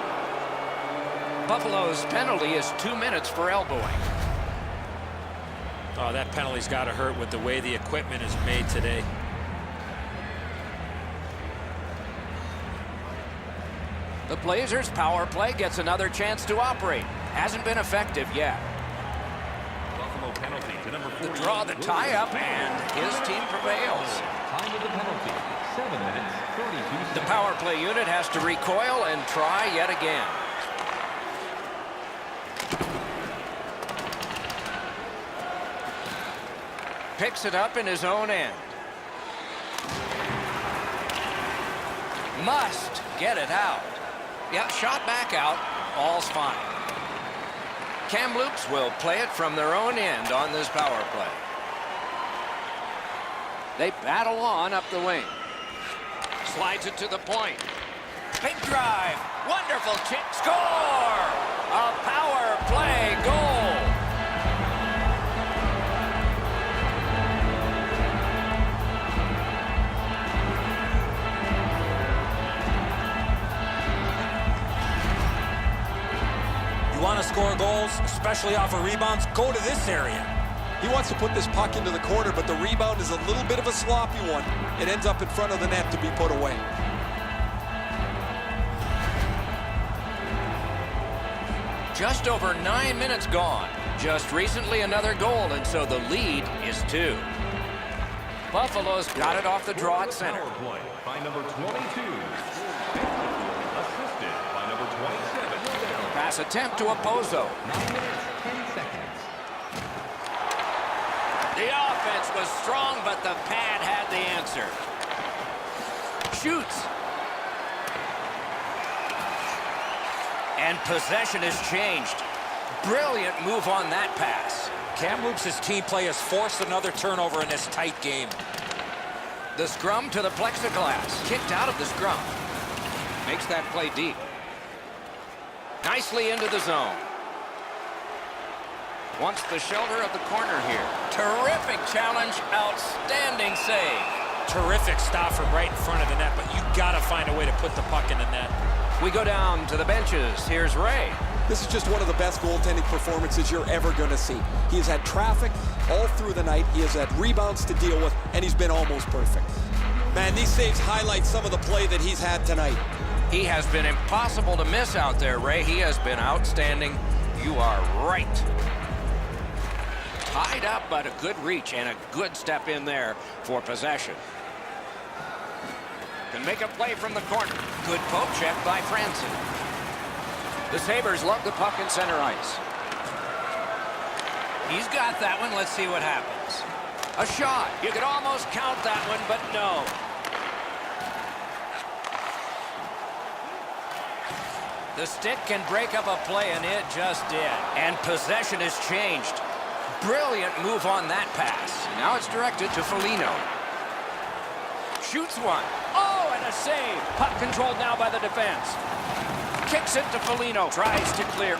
Buffalo's penalty is 2 minutes for elbowing. Oh, that penalty's got to hurt with the way the equipment is made today. The Blazers' power play gets another chance to operate. Hasn't been effective yet. Buffalo penalty to number 40. The draw, the tie-up, and his team prevails. Time of the penalty, 7 minutes, 32 seconds. The power play unit has to recoil and try yet again. Picks it up in his own end. Must get it out. Yeah, shot back out. All's fine. Kamloops will play it from their own end on this power play. They battle on up the wing. Slides it to the point. Big drive. Wonderful chip. Score! A power play goal. Want to score goals, especially off of rebounds, go to this area. He wants to put this puck into the corner, but the rebound is a little bit of a sloppy one. It ends up in front of the net to be put away. Just over 9 minutes gone. Just recently another goal, and so the lead is 2. Buffalo's got it off the draw at center. Power play by number 22. Assisted by number 27. Pass attempt to Opozo. 9 minutes, 10 seconds. The offense was strong, but the pad had the answer. Shoots. And possession has changed. Brilliant move on that pass. Kamloops' team play has forced another turnover in this tight game. The scrum to the plexiglass. Kicked out of the scrum. Makes that play deep. Nicely into the zone. Wants the shelter of the corner here. Terrific challenge. Outstanding save. Terrific stop from right in front of the net, but you got to find a way to put the puck in the net. We go down to the benches. Here's Ray. This is just one of the best goaltending performances you're ever going to see. He has had traffic all through the night. He has had rebounds to deal with, and he's been almost perfect. Man, these saves highlight some of the play that he's had tonight. He has been impossible to miss out there, Ray. He has been outstanding. You are right. Tied up, but a good reach and a good step in there for possession. Can make a play from the corner. Good poke check by Franson. The Sabres love the puck in center ice. He's got that one. Let's see what happens. A shot. You could almost count that one, but no. The stick can break up a play, and it just did. And possession has changed. Brilliant move on that pass. Now it's directed to Foligno. Shoots one. Oh, and a save. Puck controlled now by the defense. Kicks it to Foligno. Tries to clear.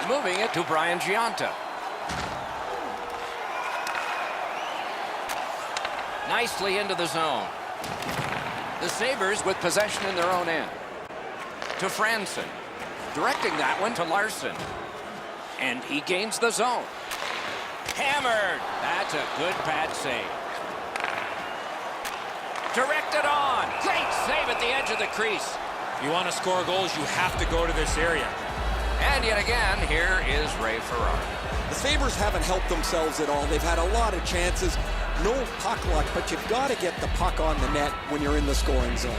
Moving it to Brian Giunta. Nicely into the zone. The Sabres with possession in their own end. To Franson. Directing that one to Larson. And he gains the zone. Hammered. That's a good pad save. Directed on. Great save at the edge of the crease. You want to score goals, you have to go to this area. And yet again, here is Ray Ferraro. The Sabres haven't helped themselves at all. They've had a lot of chances. No puck luck, but you've got to get the puck on the net when you're in the scoring zone.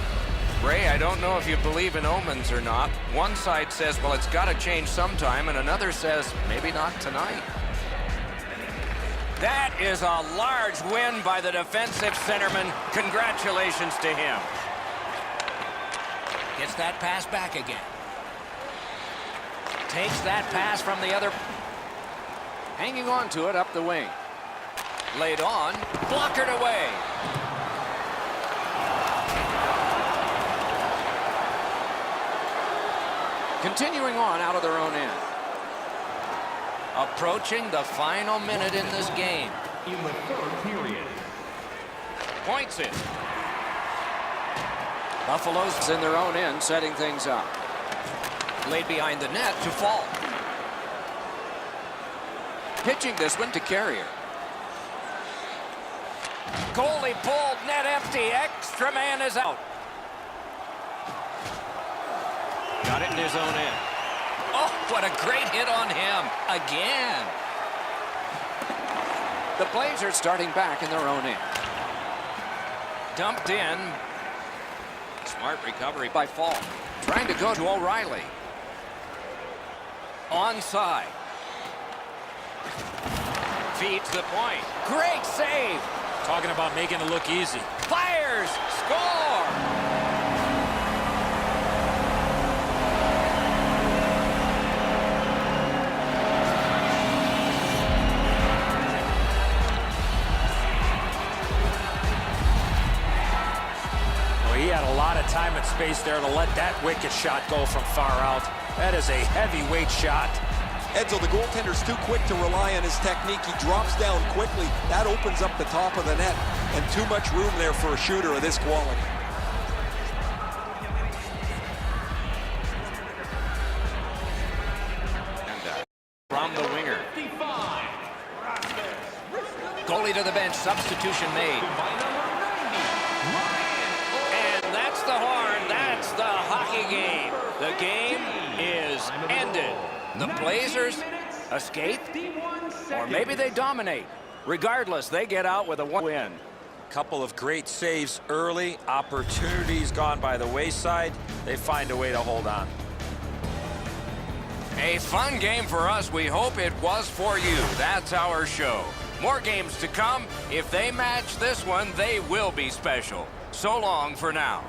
Ray, I don't know if you believe in omens or not. One side says, well, it's got to change sometime, and another says, maybe not tonight. That is a large win by the defensive centerman. Congratulations to him. Gets that pass back again. Takes that pass from the other. Hanging on to it up the wing. Laid on. Blockered away. Continuing on out of their own end. Approaching the final minute in this game. In the third period. Points it. Buffalo's in their own end, setting things up. Laid behind the net to Fall. Pitching this one to Carrier. Goalie pulled, net empty. Extra man is out. Got it in his own end. Oh, what a great hit on him. Again. The Blazers starting back in their own end. Dumped in. Smart recovery by Fall. Trying to go to O'Reilly. Onside. Feeds the point. Great save. Talking about making it look easy. Fires. Score. He had a lot of time and space there to let that wicked shot go from far out. That is a heavyweight shot. Edzo, the goaltender's too quick to rely on his technique. He drops down quickly. That opens up the top of the net, and too much room there for a shooter of this quality. And from the winger. Goalie to the bench. Substitution made. And that's the horn. That's the hockey game. The game is ended. The Blazers escape, or maybe they dominate. Regardless, they get out with a win. Couple of great saves early. Opportunities gone by the wayside. They find a way to hold on. A fun game for us. We hope it was for you. That's our show. More games to come. If they match this one, they will be special. So long for now.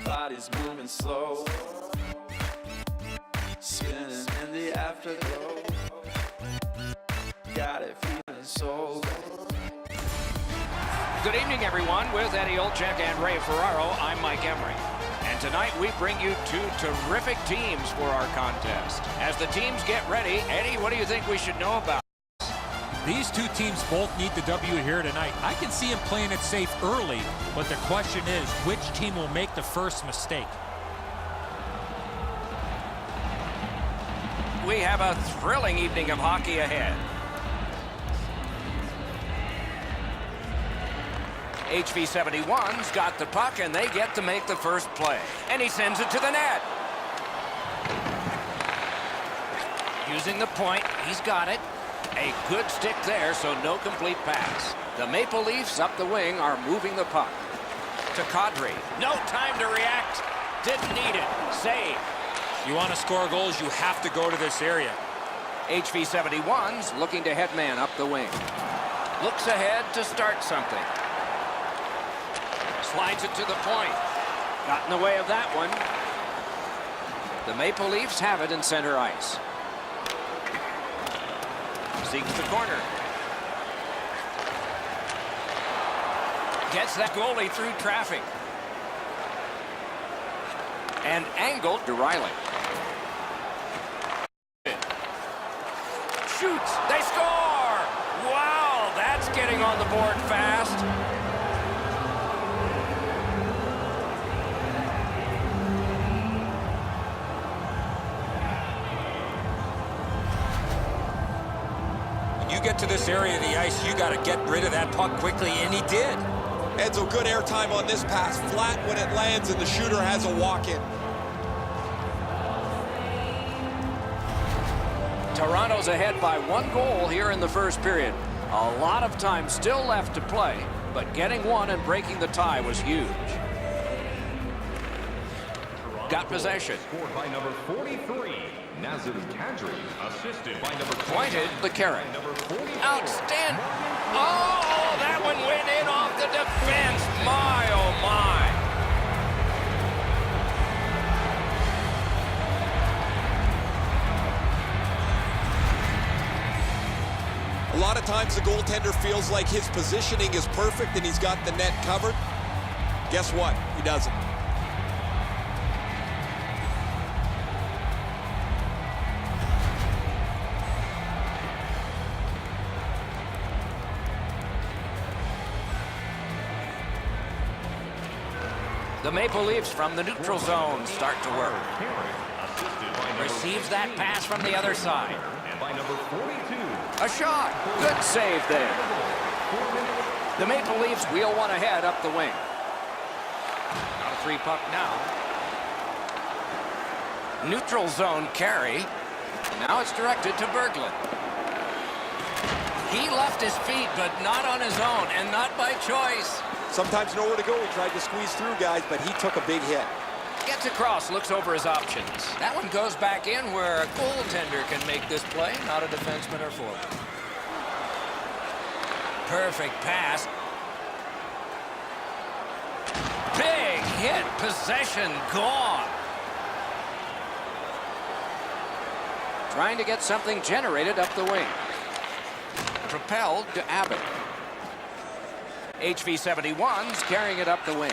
Body's moving slow, spinning in the afterglow. Got it feeling so good. Good evening, everyone. With Eddie Olczyk and Ray Ferraro, I'm Mike Emery. And And tonight we bring you two terrific teams for our contest. As the teams get ready, Eddie, what do you think we should know about? These two teams both need the W here tonight. I can see them playing it safe early, but the question is, which team will make the first mistake? We have a thrilling evening of hockey ahead. HV71's got the puck, and they get to make the first play. And he sends it to the net. Using the point, he's got it. A good stick there, so no complete pass. The Maple Leafs up the wing are moving the puck. To Kadri. No time to react. Didn't need it. Save. You want to score goals, you have to go to this area. HV71's looking to head man up the wing. Looks ahead to start something. Slides it to the point. Got in the way of that one. The Maple Leafs have it in center ice. Seeks the corner. Gets that goalie through traffic. And angled to Riley. Shoots. They score! Wow, that's getting on the board fast. You get to this area of the ice, you got to get rid of that puck quickly, and he did. Edzo, good airtime on this pass. Flat when it lands, and the shooter has a walk-in. Toronto's ahead by 1 goal here in the first period. A lot of time still left to play, but getting one and breaking the tie was huge. Got possession. Scored by number 43, Nazem Kadri. Assisted by number 20. Pointed the carry. Number 44. Outstanding. Oh, that one went in off the defense. My, oh, my. A lot of times the goaltender feels like his positioning is perfect and he's got the net covered. Guess what? He doesn't. The Maple Leafs from the neutral zone start to work. Receives that pass from the other side. And by number 42. A shot. Good save there. The Maple Leafs wheel one ahead up the wing. Got a free puck now. Neutral zone carry. Now it's directed to Berglund. He left his feet, but not on his own, and not by choice. Sometimes nowhere to go. He tried to squeeze through, guys, but he took a big hit. Gets across, looks over his options. That one goes back in where a goaltender can make this play, not a defenseman or forward. Perfect pass. Big hit, possession gone. Trying to get something generated up the wing. Propelled to Abbott. HV71's carrying it up the wing.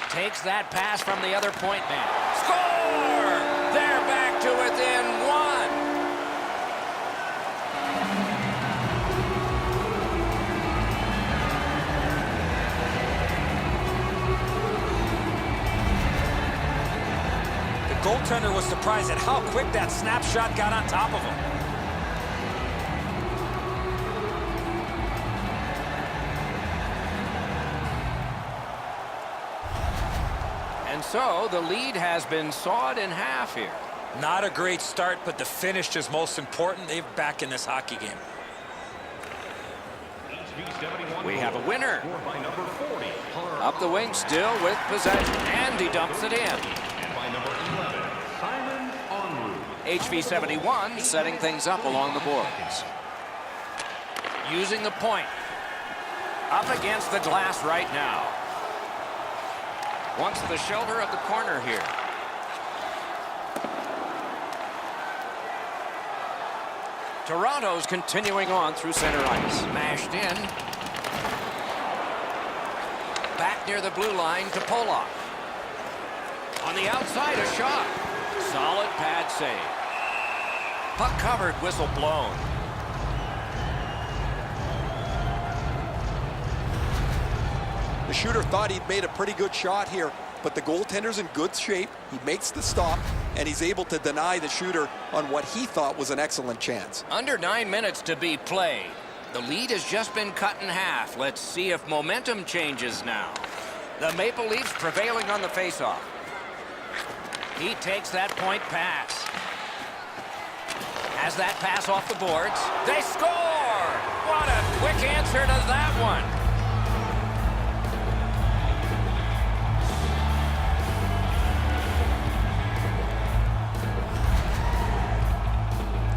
Takes that pass from the other point man. Score! They're back to within 1. The goaltender was surprised at how quick that snapshot got on top of him. And so the lead has been sawed in half here. Not a great start, but the finish is most important. They're back in this hockey game. We have a winner. Scored by number 40. Up the wing still with possession, and he dumps it in. And by number 11, Simon Onru. HV71 setting things up along the boards. Using the point. Up against the glass right now. Wants the shoulder of the corner here. Toronto's continuing on through center ice. Smashed in. Back near the blue line to Polak. On the outside, a shot. Solid pad save. Puck covered, whistle blown. The shooter thought he'd made a pretty good shot here, but the goaltender's in good shape. He makes the stop, and he's able to deny the shooter on what he thought was an excellent chance. Under 9 minutes to be played. The lead has just been cut in half. Let's see if momentum changes now. The Maple Leafs prevailing on the faceoff. He takes that point pass. Has that pass off the boards. They score! What a quick answer to that one.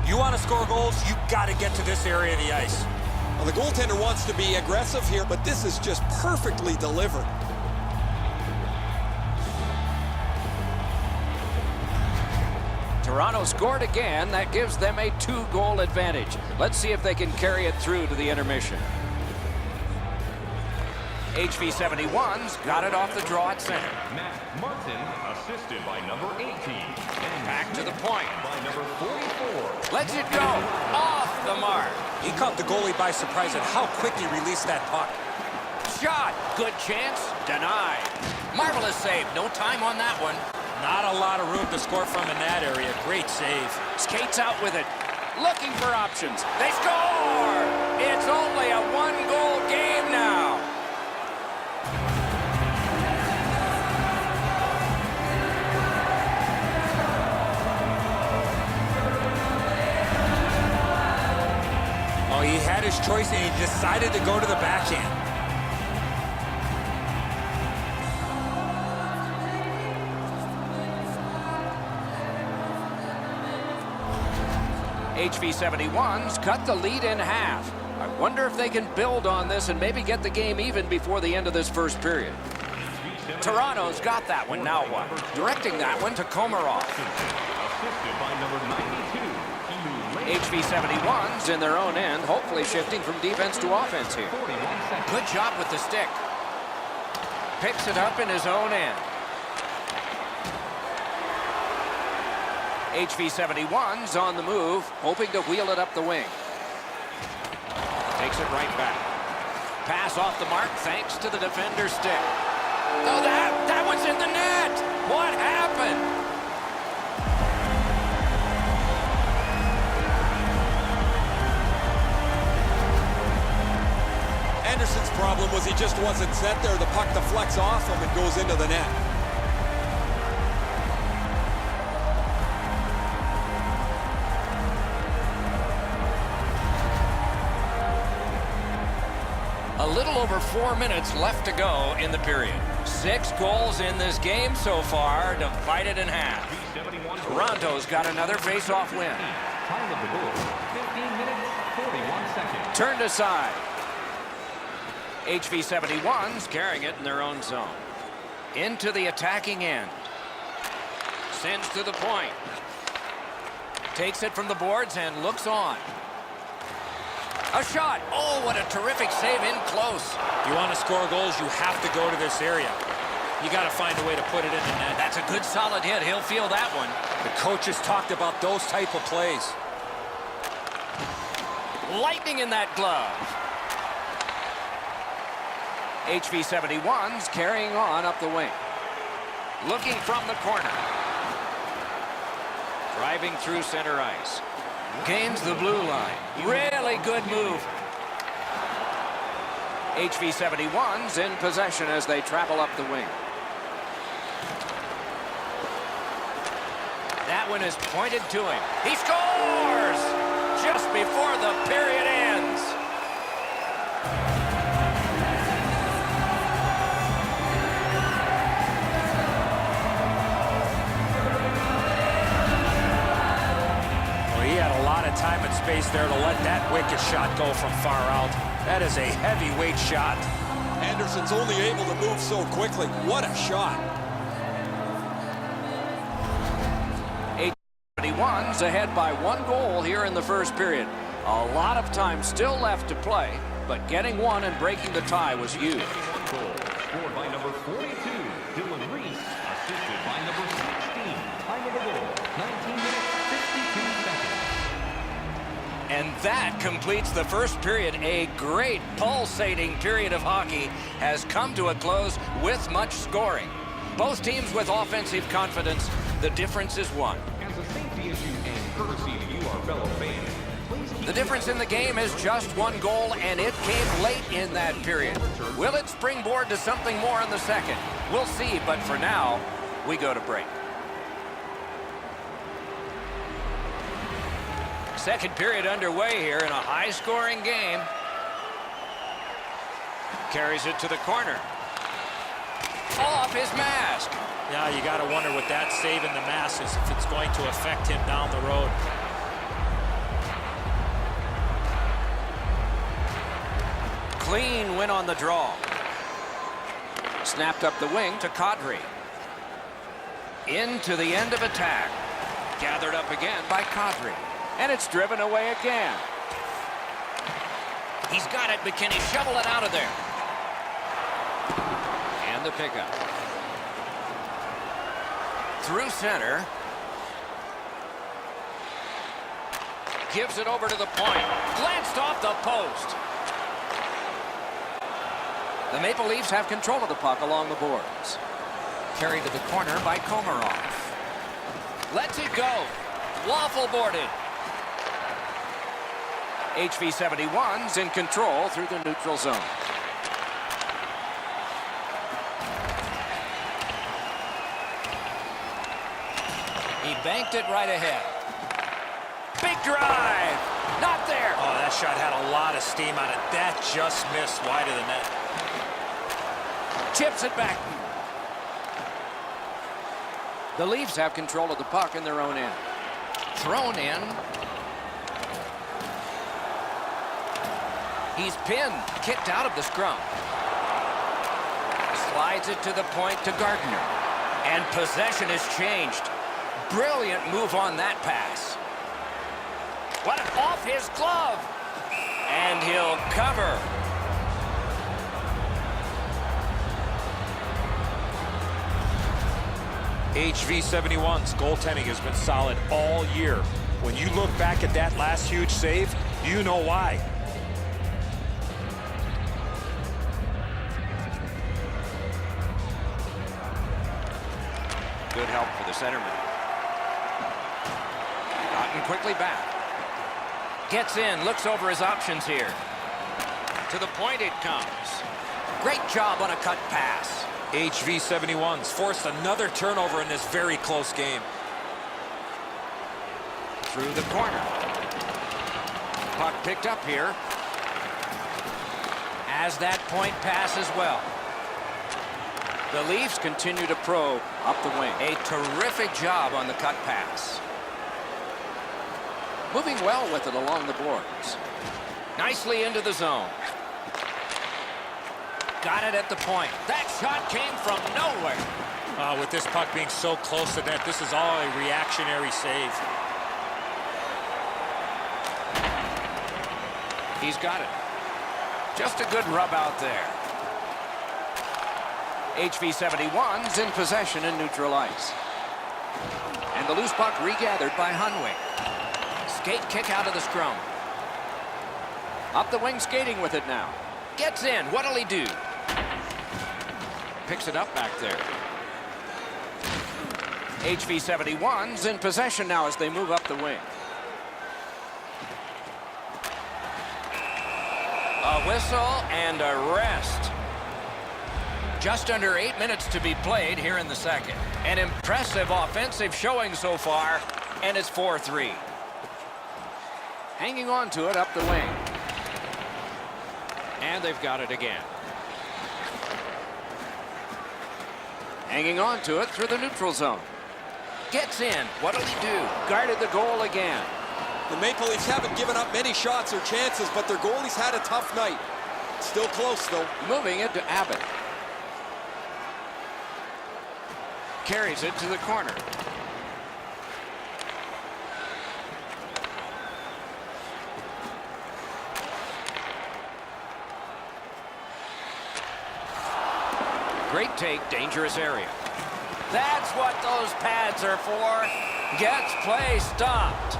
You want to score goals, you got to get to this area of the ice. Well, the goaltender wants to be aggressive here, but this is just perfectly delivered. Toronto scored again. That gives them a 2-goal advantage. Let's see if they can carry it through to the intermission. HV71's got it off the draw at center. Matt Martin, assisted by number 18. And Back to the point. by number 44. Lets it go. Off the mark. He caught the goalie by surprise at how quick he released that puck. Shot. Good chance. Denied. Marvelous save. No time on that one. Not a lot of room to score from in that area. Great save. Skates out with it. Looking for options. They score! It's only a 1-goal game now. Oh, he had his choice and he decided to go to the backhand. HV71's cut the lead in half. I wonder if they can build on this and maybe get the game even before the end of this first period. Toronto's got that one. Now what? Directing that one to Komarov. Assisted by number 92. HV71's in their own end, hopefully shifting from defense to offense here. 41 seconds. Good job with the stick. Picks it up in his own end. HV71's on the move, hoping to wheel it up the wing. Takes it right back. Pass off the mark thanks to the defender's stick. Oh, that was in the net! What happened? Anderson's problem was he just wasn't set there. The puck deflects off him and goes into the net. A little over 4 minutes left to go in the period. 6 goals in this game so far, divided in half. Toronto's got another face-off win. Time of the goal, 15 minutes, 41 seconds. Turned aside. HV71's carrying it in their own zone. Into the attacking end. Sends to the point. Takes it from the boards and looks on. A shot. Oh, what a terrific save in close. You want to score goals, you have to go to this area. You got to find a way to put it in the net. That's a good solid hit. He'll feel that one. The coaches talked about those type of plays. Lightning in that glove. HV71's carrying on up the wing. Looking from the corner. Driving through center ice. Gains the blue line. Really good move. HV71's in possession as they travel up the wing. That one is pointed to him. He scores! Just before the period ends. Well, he had a lot of time and space there to let that wicked shot go from far out. That is a heavyweight shot. Anderson's only able to move so quickly. What a shot. HV71's ahead by 1 goal here in the first period. A lot of time still left to play, but getting one and breaking the tie was huge. Goal scored by number 42, Dylan Reese, assisted by number And that completes the first period. A great pulsating period of hockey has come to a close with much scoring. Both teams with offensive confidence. The difference is one. As a safety issue and courtesy to you, our fellow fans, please keep The difference in the game is just one goal, and it came late in that period. Will it springboard to something more in the second? We'll see, but for now, we go to break. Second period underway here in a high-scoring game. Carries it to the corner. Off his mask. Yeah, you got to wonder with that save in the mask is if it's going to affect him down the road. Clean win on the draw. Snapped up the wing to Kadri. Into the end of attack. Gathered up again by Kadri. And it's driven away again. He's got it, McKinney. Shovel it out of there. And the pickup. Through center. Gives it over to the point. Glanced off the post. The Maple Leafs have control of the puck along the boards. Carried to the corner by Komarov. Lets it go. Waffle boarded. HV71's in control through the neutral zone. He banked it right ahead. Big drive. Not there. Oh, that shot had a lot of steam on it. That just missed wide of the net. Chips it back. The Leafs have control of the puck in their own end. Thrown in. He's pinned, kicked out of the scrum. Slides it to the point to Gardner. And possession is changed. Brilliant move on that pass. What off his glove. And he'll cover. HV71's goaltending has been solid all year. When you look back at that last huge save, you know why. Good help for the centerman. Gotten quickly back. Gets in, looks over his options here. To the point it comes. Great job on a cut pass. HV71's forced another turnover in this very close game. Through the corner. Puck picked up here. As that point pass as well. The Leafs continue to probe up the wing. A terrific job on the cut pass. Moving well with it along the boards. Nicely into the zone. Got it at the point. That shot came from nowhere. With this puck being so close to net, this is all a reactionary save. He's got it. Just a good rub out there. HV71's in possession in neutral ice. And the loose puck regathered by Hunwick. Skate kick out of the scrum. Up the wing skating with it now. Gets in. What'll he do? Picks it up back there. HV71's in possession now as they move up the wing. A whistle and a rest. Just under 8 minutes to be played here in the second. An impressive offensive showing so far, and it's 4-3. Hanging on to it up the wing. And they've got it again. Hanging on to it through the neutral zone. Gets in. What'll he do? Guarded the goal again. The Maple Leafs haven't given up many shots or chances, but their goalie's had a tough night. Still close, though. Moving it to Abbott. Carries it to the corner. Great take, dangerous area. That's what those pads are for. Gets play stopped.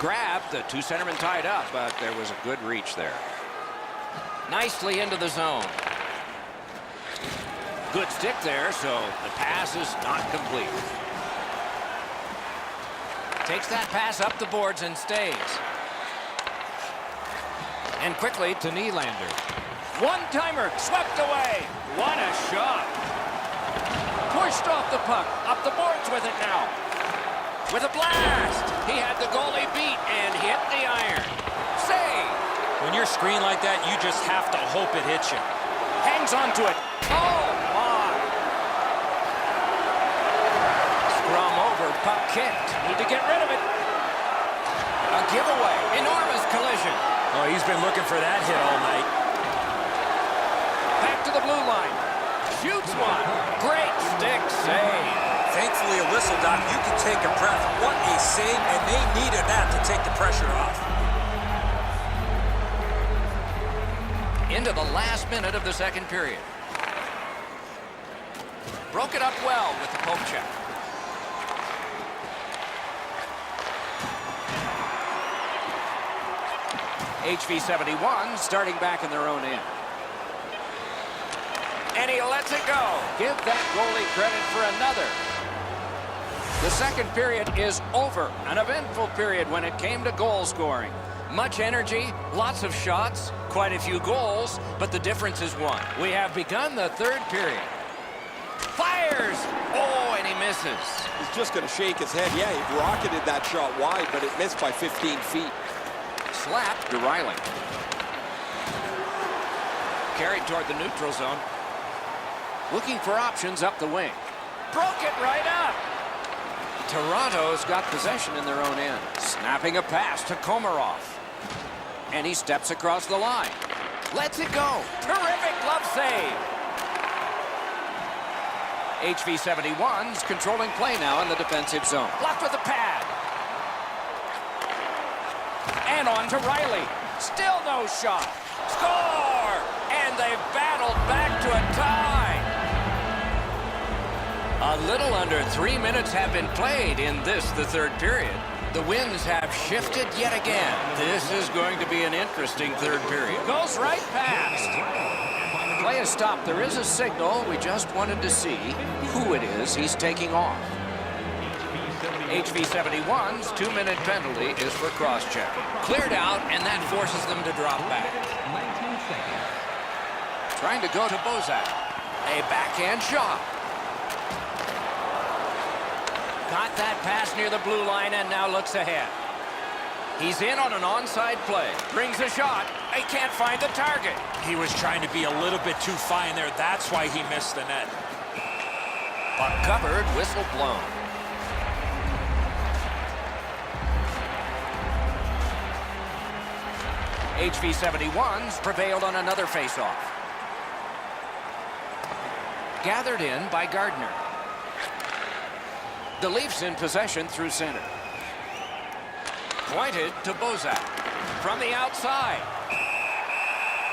grab. The two centermen tied up, but there was a good reach there. Nicely into the zone. Good stick there, so the pass is not complete. Takes that pass up the boards and stays. And quickly to Nylander. One-timer, swept away. What a shot. Pushed off the puck, up the boards with it now. With a blast. He had the goalie beat and hit the iron. Save. When you're screened like that, you just have to hope it hits you. Hangs onto it. Oh, my. Scrum over, puck kicked. Need to get rid of it. A giveaway. Enormous collision. Oh, he's been looking for that hit all night. Back to the blue line. Shoots one. Great stick save. Thankfully, a whistle, Doc. You can take a breath. What a save, and they needed that to take the pressure off. Into the last minute of the second period. Broke it up well with the poke check. HV71 starting back in their own end. And he lets it go. Give that goalie credit for another. The second period is over. An eventful period when it came to goal scoring. Much energy, lots of shots, quite a few goals, but the difference is one. We have begun the third period. Fires! Oh, and he misses. He's just going to shake his head. Yeah, he rocketed that shot wide, but it missed by 15 feet. Slap to Riley. Carried toward the neutral zone. Looking for options up the wing. Broke it right up. Toronto's got possession in their own end. Snapping a pass to Komarov. And he steps across the line. Lets it go. Terrific glove save. HV71's controlling play now in the defensive zone. Blocked with a pad. And on to Riley. Still no shot. Score! And they've battled back to a tie. A little under 3 minutes have been played in this, the third period. The winds have shifted yet again. This is going to be an interesting third period. Goes right past. Play is stopped. There is a signal. We just wanted to see who it is he's taking off. HV71's 2-minute penalty is for cross-check. Cleared out, and that forces them to drop back. Trying to go to Bozak. A backhand shot. Got that pass near the blue line and now looks ahead. He's in on an onside play. Brings a shot. He can't find the target. He was trying to be a little bit too fine there. That's why he missed the net. Puck covered, whistle blown. HV71's prevailed on another faceoff. Gathered in by Gardner. The Leafs in possession through center. Pointed to Bozak. From the outside.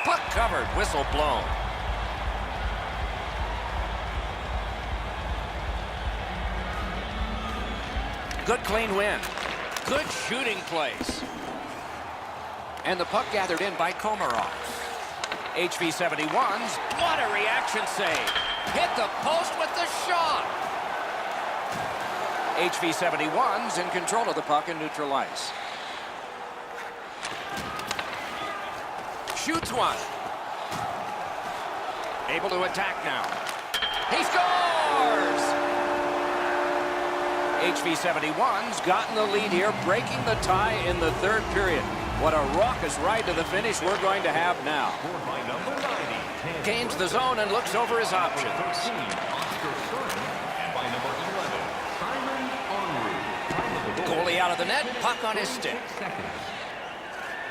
Puck covered, whistle blown. Good clean win. Good shooting place. And the puck gathered in by Komarov. HV71's, what a reaction save. Hit the post with the shot. HV71's in control of the puck in neutral ice. Shoots one. Able to attack now. He scores! HV71's gotten the lead here, breaking the tie in the third period. What a raucous ride to the finish we're going to have now. Gains the zone and looks over his options. Goalie out of the net, puck on his stick.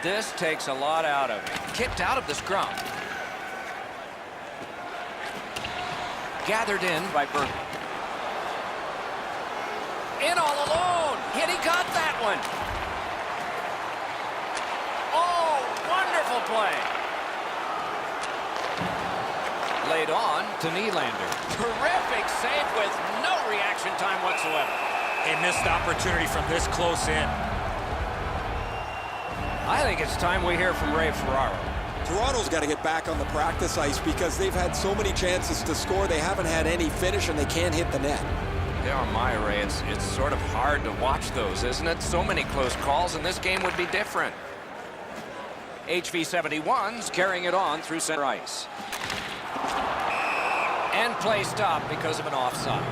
This takes a lot out of him. Kicked out of the scrum. Gathered in by Bergen. In all alone. He got that one. Oh, wonderful play. Laid on to Nylander. Terrific save with no reaction time whatsoever. A missed opportunity from this close in. I think it's time we hear from Ray Ferraro. Toronto's got to get back on the practice ice because they've had so many chances to score. They haven't had any finish, and they can't hit the net. Yeah, my Ray, it's sort of hard to watch those, isn't it? So many close calls, and this game would be different. HV71's carrying it on through center ice. And play stopped because of an offside.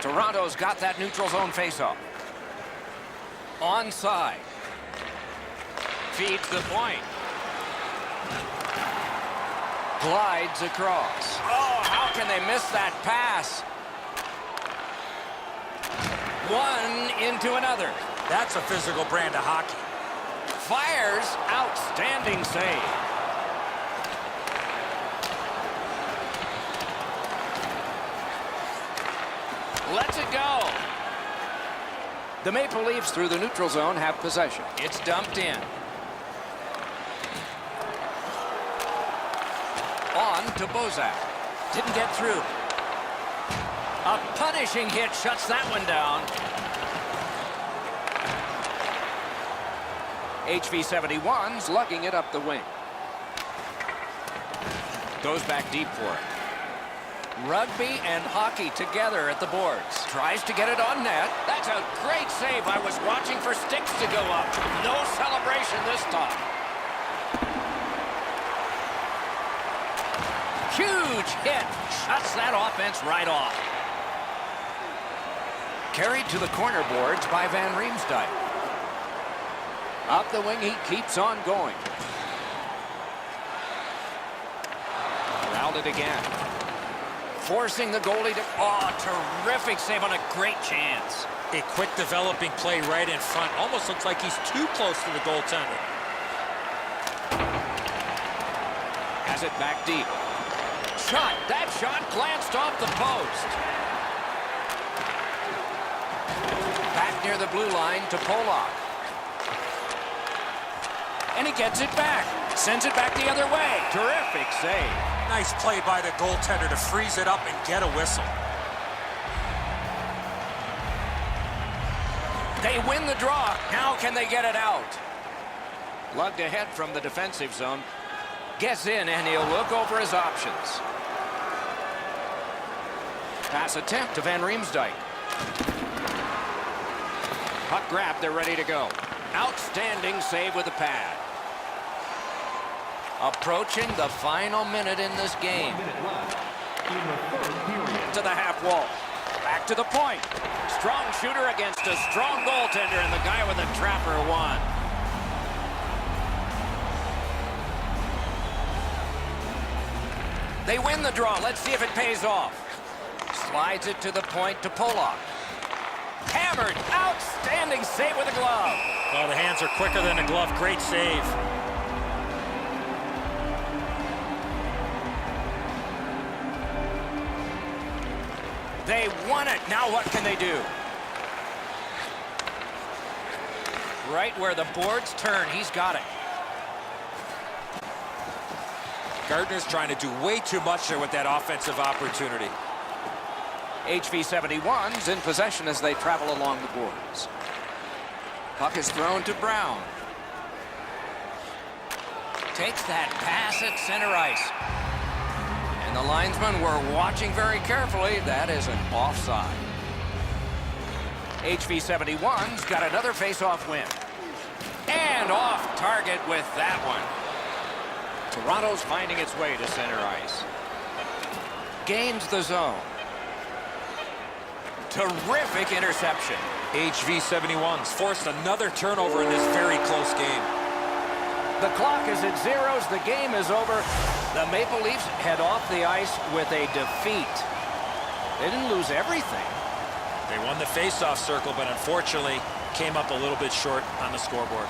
Toronto's got that neutral zone faceoff. Onside. Feeds the point. Glides across. Oh, how can they miss that pass? One into another. That's a physical brand of hockey. Fires. Outstanding save. Lets it go. The Maple Leafs through the neutral zone have possession. It's dumped in. On to Bozak. Didn't get through. A punishing hit shuts that one down. HV71's lugging it up the wing. Goes back deep for it. Rugby and hockey together at the boards. Tries to get it on net. That's a great save. I was watching for sticks to go up. No celebration this time. Huge hit. Shuts that offense right off. Carried to the corner boards by Van Riemsdyk. Up the wing, he keeps on going. Corralled it again. Forcing the goalie to... Oh, terrific save on a great chance. A quick developing play right in front. Almost looks like he's too close to the goaltender. Has it back deep. Shot. That shot glanced off the post. Back near the blue line to Polak. And he gets it back. Sends it back the other way. Terrific save. Nice play by the goaltender to freeze it up and get a whistle. They win the draw. Now can they get it out? Lugged ahead from the defensive zone. Gets in and he'll look over his options. Pass attempt to Van Riemsdyk. Puck grab, they're ready to go. Outstanding save with the pad. Approaching the final minute in this game. To the half wall. Back to the point. Strong shooter against a strong goaltender, and the guy with the trapper won. They win the draw. Let's see if it pays off. Slides it to the point to Polak. Hammered. Outstanding save with a glove. Well, the hands are quicker than a glove. Great save. They won it. Now what can they do? Right where the boards turn, he's got it. Gardner's trying to do way too much there with that offensive opportunity. HV71's in possession as they travel along the boards. Puck is thrown to Brown. Takes that pass at center ice. And the linesmen were watching very carefully. That is an offside. HV71's got another face-off win. And off target with that one. Toronto's finding its way to center ice. Gains the zone. Terrific interception. HV71's forced another turnover in this very close game. The clock is at zeros. The game is over. The Maple Leafs head off the ice with a defeat. They didn't lose everything. They won the face-off circle, but unfortunately came up a little bit short on the scoreboard.